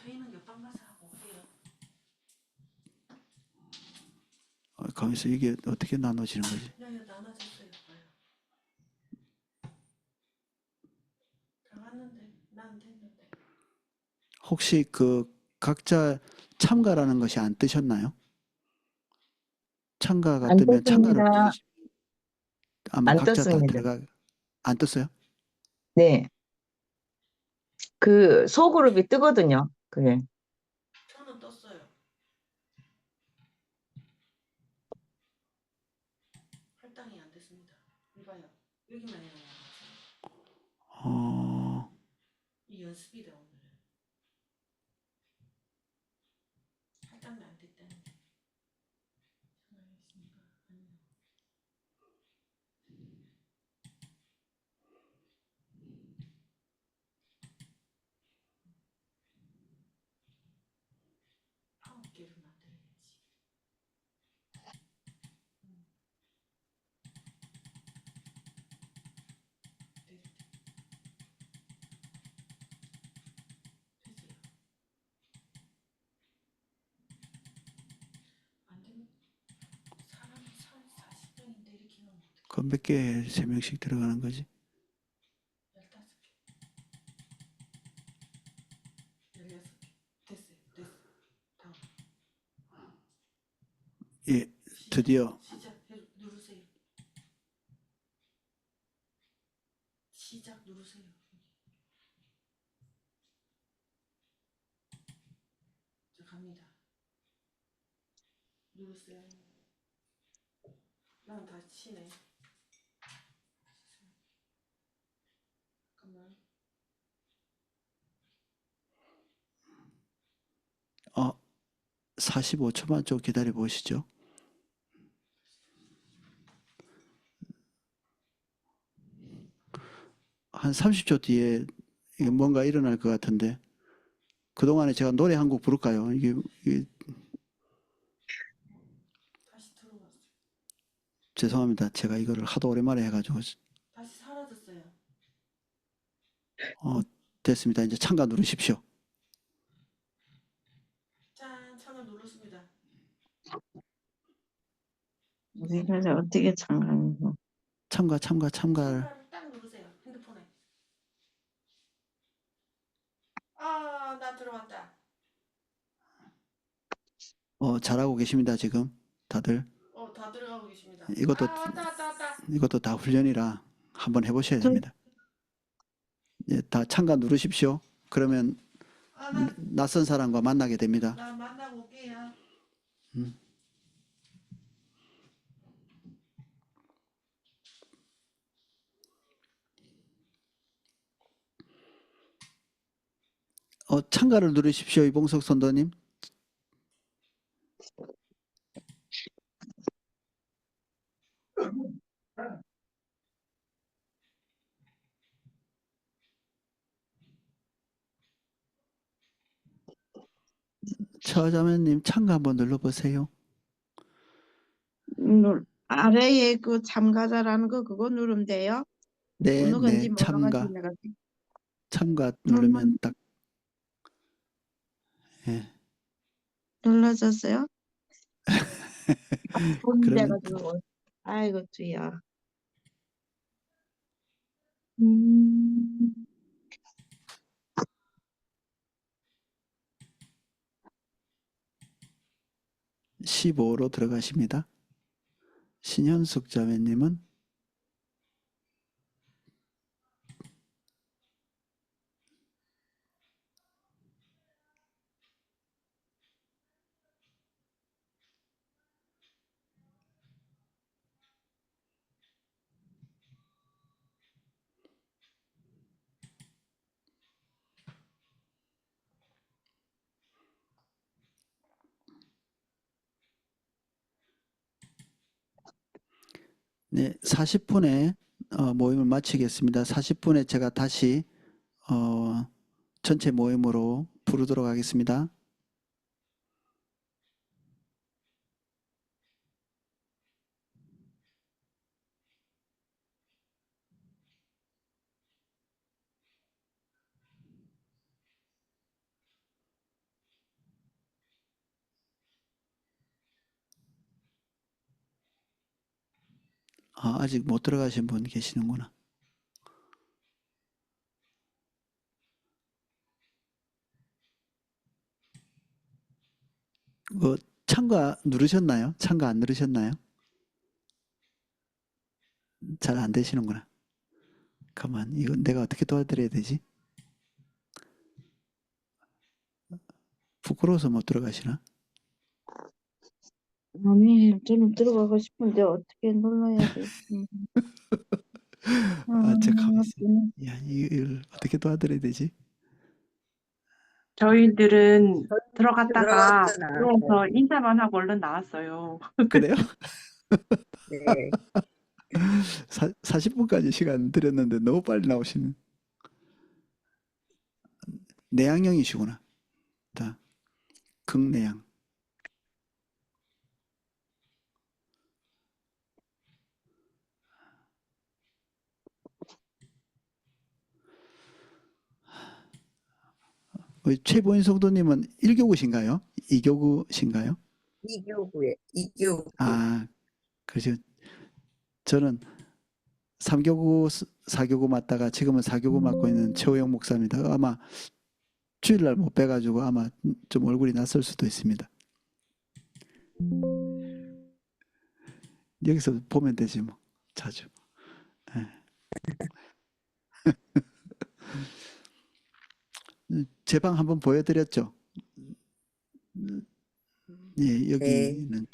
회의는 옆방 가서 하고 올게요. 거기서 이게 어떻게 나눠지는 거지? 야야 나눠줬어요. 혹시 그 각자 참가라는 것이 안 뜨셨나요? 참가가 안 뜨면 참가를 떴습니다. 누르시 아마 안 각자 다 떴습니다. 들어가 안 떴어요? 네. 그 소그룹이 뜨거든요. 그게. 저는 떴어요. 할당이 안 됐습니다. 이봐요. 여기만 해요. 어, 이 연습이다 오늘은. 할당이 안 됐다는. 전화했습니까? 아니요. 9개를 만들어야지. 됐어요. 안 되면 사람이 40명인데 이렇게 하면 어떡해. 그 몇 개, 3명씩 들어가는 거지? 15개. 16개. 됐어요. 됐어. 다음. 예, 드디어 시작 누르세요. 시작 누르세요. 자, 갑니다. 누르세요. 난 다시 치네. 잠깐만. 45초만 좀 기다려 보시죠. 한 30초 뒤에 이게 뭔가 일어날 것 같은데 그동안에 제가 노래 한 곡 부를까요? 이게 다시 들어왔어. 죄송합니다. 제가 이거를 하도 오랜만에 해가지고 다시 사라졌어요. 됐습니다. 이제 참가 누르십시오. 짠, 창을 눌렀습니다. 우리가 어떻게 참가하는 거? 참가를 참가를 딱 누르세요. 핸드폰에. 아, 나 들어왔다. 잘하고 계십니다. 지금 다들 다 들어가고 계십니다. 이것도 왔다. 이것도 다 훈련이라 한번 해보셔야 됩니다. 예, 다 참가 누르십시오. 그러면 낯선 사람과 만나게 됩니다. 나 만나고 올게요. 참가를 누르십시오. 이봉석 선도님. 처자매님 참가 한번 눌러보세요. 아래에 그 참가자라는 거 그거 누르면 돼요? 네, 어느 건지 참가 몰라가지고 내가 누르면 딱 예, 눌러졌어요? 돈 그러면 돼가지고 아이고 주야. 음, 15로 들어가십니다. 신현숙 자매님은 네, 40분에 모임을 마치겠습니다. 40분에 제가 다시 전체 모임으로 부르도록 하겠습니다. 아직 못 들어가신 분 계시는구나. 참가 누르셨나요? 참가 안 누르셨나요? 잘 안 되시는구나. 가만, 이거 내가 어떻게 도와드려야 되지? 부끄러워서 못 들어가시나? 아니, 저는 들어가고 싶은데 어떻게 눌러야 될지. 아, 저 가만 있어. 음, 야, 이걸 어떻게 도와드려야 되지? 저희들은 들어갔다가 들어갔다 들어와서 나왔어요. 인사만 하고 얼른 나왔어요. 그래요? 네. 40분까지 시간 드렸는데 너무 빨리 나오시는. 내향형이시구나. 다 극내향. 우리 최보인 성도님은 1교구신가요? 2교구신가요? 이교구. 아, 그죠. 저는 3교구, 4교구 맞다가 지금은 4교구 맡고 있는 최호영 목사입니다. 아마 주일날 못 뵈가지고 아마 좀 얼굴이 낯설 수도 있습니다. 여기서 보면 되지 뭐, 자주. 예. 제 방 한번 보여드렸죠. 예, 여기는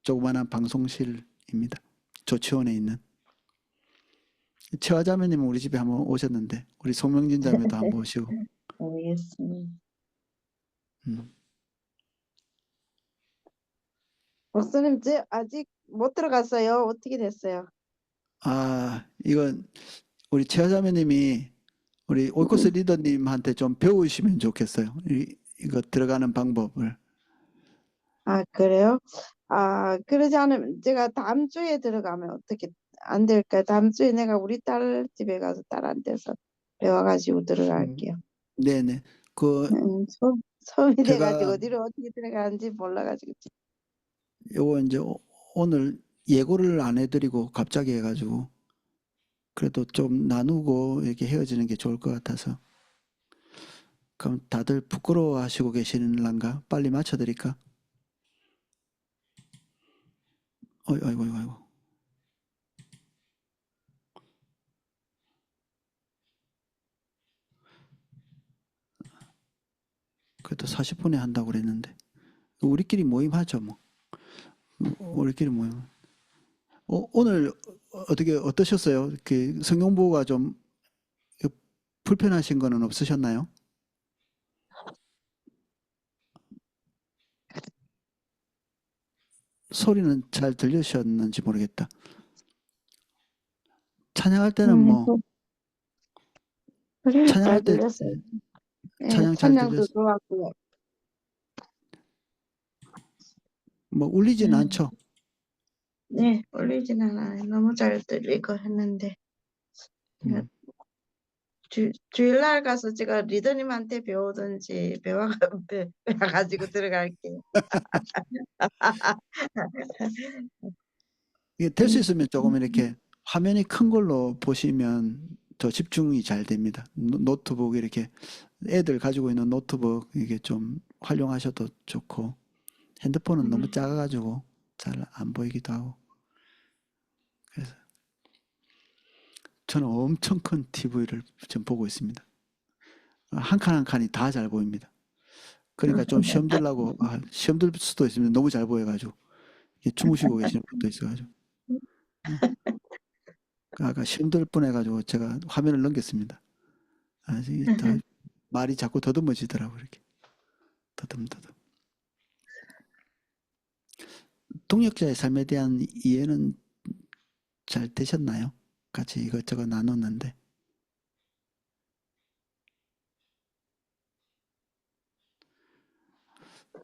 조그만한 방송실입니다. 조치원에 있는. 최화 자매님은 우리 집에 한번 오셨는데 우리 송명진 자매도 한번 오시고. 알겠습니다. 음. 목사님, 저 아직 못 들어갔어요. 어떻게 됐어요? 아, 이건 우리 최화 자매님이 우리 오이코스 리더님한테 좀 배우시면 좋겠어요. 이거 들어가는 방법을. 아, 그래요? 아, 그러지 않으면 제가 다음 주에 들어가면 어떻게 안 될까요? 다음 주에 내가 우리 딸 집에 가서 딸한테서 배워가지고 들어갈게요. 네네. 그 처음이 돼가지고 제가 어디로 어떻게 들어가는지 몰라가지고. 요거 이제 오늘 예고를 안 해드리고 갑자기 해가지고 그래도 좀 나누고 이렇게 헤어지는 게 좋을 것 같아서. 그럼 다들 부끄러워하시고 계시는란가? 빨리 맞춰드릴까? 아이고, 아이고, 아이고. 그래도 40분에 한다고 그랬는데. 우리끼리 모임하죠, 뭐. 우리끼리 모임. 오늘 어떻게 어떠셨어요? 그 성경보호가 좀 불편하신 거는 없으셨나요? 소리는 잘 들리셨는지 모르겠다. 찬양할 때는 뭐 소리는 잘 찬양할 때 들렸어요. 예, 찬양 잘 찬양도 들렸어. 좋았고요. 뭐 울리진 음, 않죠. 네, 울리진 않아요. 너무 잘 들리고 했는데 제가 음. 주일날 가서 제가 리더님한테 배우든지 배워가지고 들어갈게요. 이게 될 수 있으면 조금 이렇게 화면이 큰 걸로 보시면 더 집중이 잘 됩니다. 노트북 이렇게 애들 가지고 있는 노트북 이게 좀 활용하셔도 좋고 핸드폰은 너무 작아가지고 잘 안 보이기도 하고 그래서 저는 엄청 큰 TV를 지금 보고 있습니다. 한 칸 한 칸이 다 잘 보입니다. 그러니까 좀 시험 들라고 시험 들 수도 있습니다. 너무 잘 보여가지고 주무시고 계시는 분도 있어가지고 아까 시험 들 뻔해가지고 제가 화면을 넘겼습니다. 다 말이 자꾸 더듬어지더라고 이렇게 더듬더듬. 동역자의 삶에 대한 이해는 잘 되셨나요? 같이 이것저것 나눴는데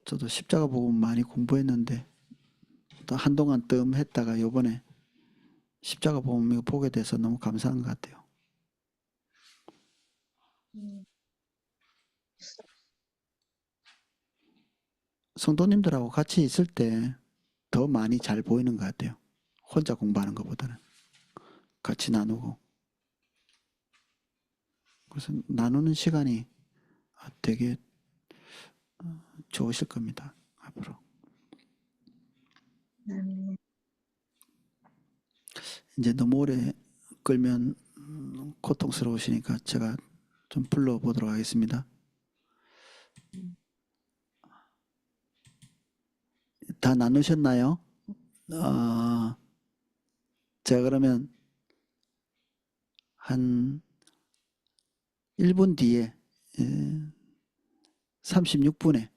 저도 십자가 복음 많이 공부했는데 또 한동안 뜸했다가 요번에 십자가 복음 이거 보게 돼서 너무 감사한 것 같아요. 성도님들하고 같이 있을 때 더 많이 잘 보이는 것 같아요. 혼자 공부하는 것보다는 같이 나누고 그래서 나누는 시간이 되게 좋으실 겁니다. 앞으로. 이제 너무 오래 끌면 고통스러우시니까 제가 좀 불러보도록 하겠습니다. 다 나누셨나요? 제가 그러면 한 1분 뒤에 36분에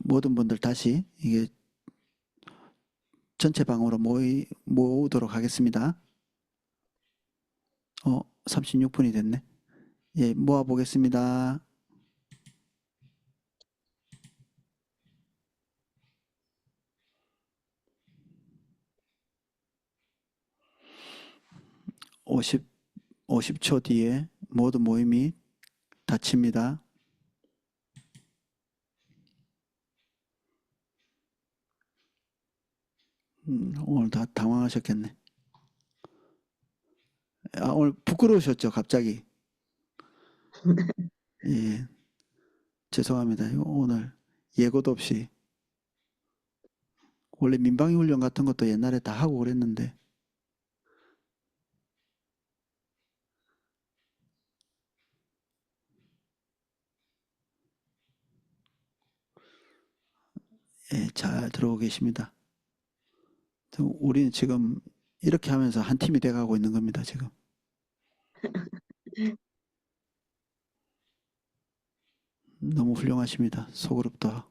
모든 분들 다시 이게 전체 방으로 모으도록 하겠습니다. 36분이 됐네. 예, 모아보겠습니다. 오십 50초 뒤에 모든 모임이 닫힙니다. 오늘 다 당황하셨겠네. 오늘 부끄러우셨죠, 갑자기? 예, 죄송합니다. 오늘 예고도 없이. 원래 민방위 훈련 같은 것도 옛날에 다 하고 그랬는데. 예, 잘 들어오고 계십니다. 우리는 지금 이렇게 하면서 한 팀이 돼가고 있는 겁니다, 지금. 너무 훌륭하십니다. 소그룹도.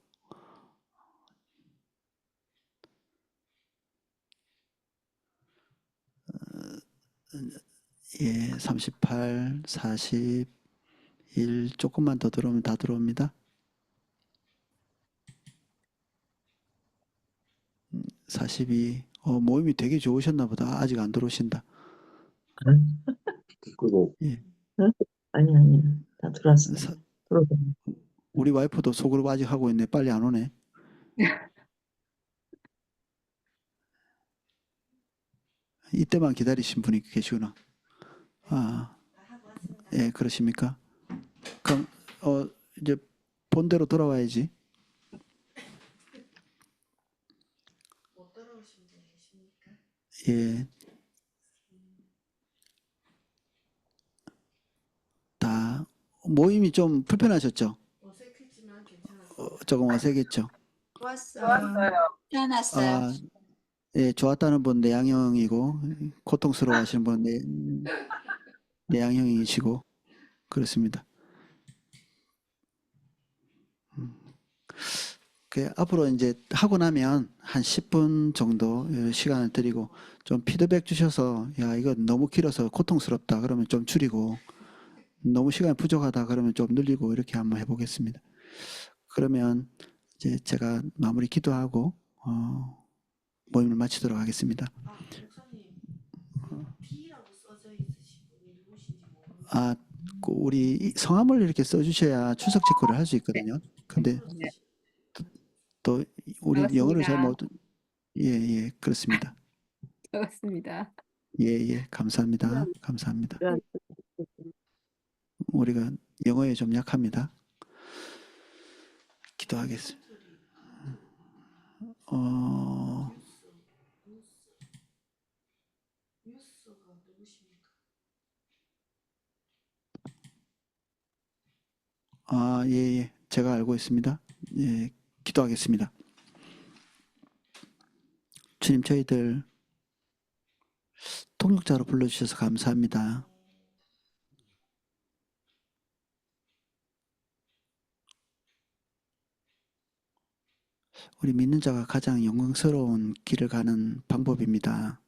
예, 38, 41 조금만 더 들어오면 다 들어옵니다. 42. 모임이 되게 좋으셨나 보다. 아직 안 들어오신다. 그리고 예. 아니, 다 들어왔어요. 들어오세요. 우리 와이프도 소그룹 아직 하고 있네. 빨리 안 오네. 이때만 기다리신 분이 계시구나. 예, 그러십니까? 그럼 이제 본대로 돌아와야지. 못 따라오신 분 계십니까? 예. 다 모임이 좀 불편하셨죠? 어색했지만 괜찮았어요. 조금 어색했죠? 좋았어요. 아, 예, 좋았다는 분 내향형이고 고통스러워하시는 분 내향형이시고 그렇습니다. 앞으로 이제 하고 나면 한 10분 정도 시간을 드리고 좀 피드백 주셔서 야 이거 너무 길어서 고통스럽다 그러면 좀 줄이고 너무 시간이 부족하다 그러면 좀 늘리고 이렇게 한번 해보겠습니다. 그러면 이제 제가 마무리 기도하고 모임을 마치도록 하겠습니다. 목사님, B라고 써져 있으신 분이 누구신지 모르겠어요. 우리 성함을 이렇게 써주셔야 출석 체크를 할 수 있거든요. 근데 또 우리 영어를 잘 못, 예, 그렇습니다. 반갑습니다. 예, 감사합니다. 감사합니다. 우리가 영어에 좀 약합니다. 기도하겠습니다. 뉴스가 누구십니까? 예, 제가 알고 있습니다. 예, 기도하겠습니다. 주님, 저희들 통역자로 불러주셔서 감사합니다. 우리 믿는 자가 가장 영광스러운 길을 가는 방법입니다.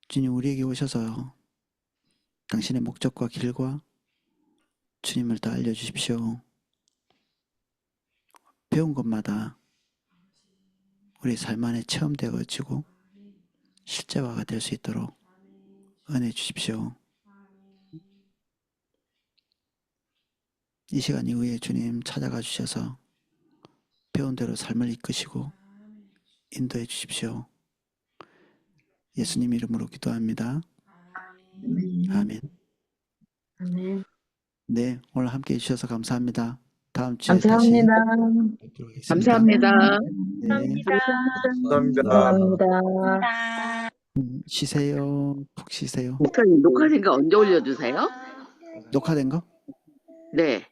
주님, 우리에게 오셔서 당신의 목적과 길과 주님을 다 알려주십시오. 배운 것마다 우리 삶 안에 체험되어지고 실제화가 될 수 있도록 은혜 주십시오. 이 시간 이후에 주님 찾아가 주셔서 배운 대로 삶을 이끄시고 인도해 주십시오. 예수님 이름으로 기도합니다. 아멘. 아멘. 네, 오늘 함께 해주셔서 감사합니다. 다음 주에 다시 감사합니다. 뵙도록 하겠습니다. 감사합니다. 네. 감사합니다. 쉬세요. 푹 쉬세요. 목사님 녹화된 거 언제 올려주세요? 녹화된 거? 네.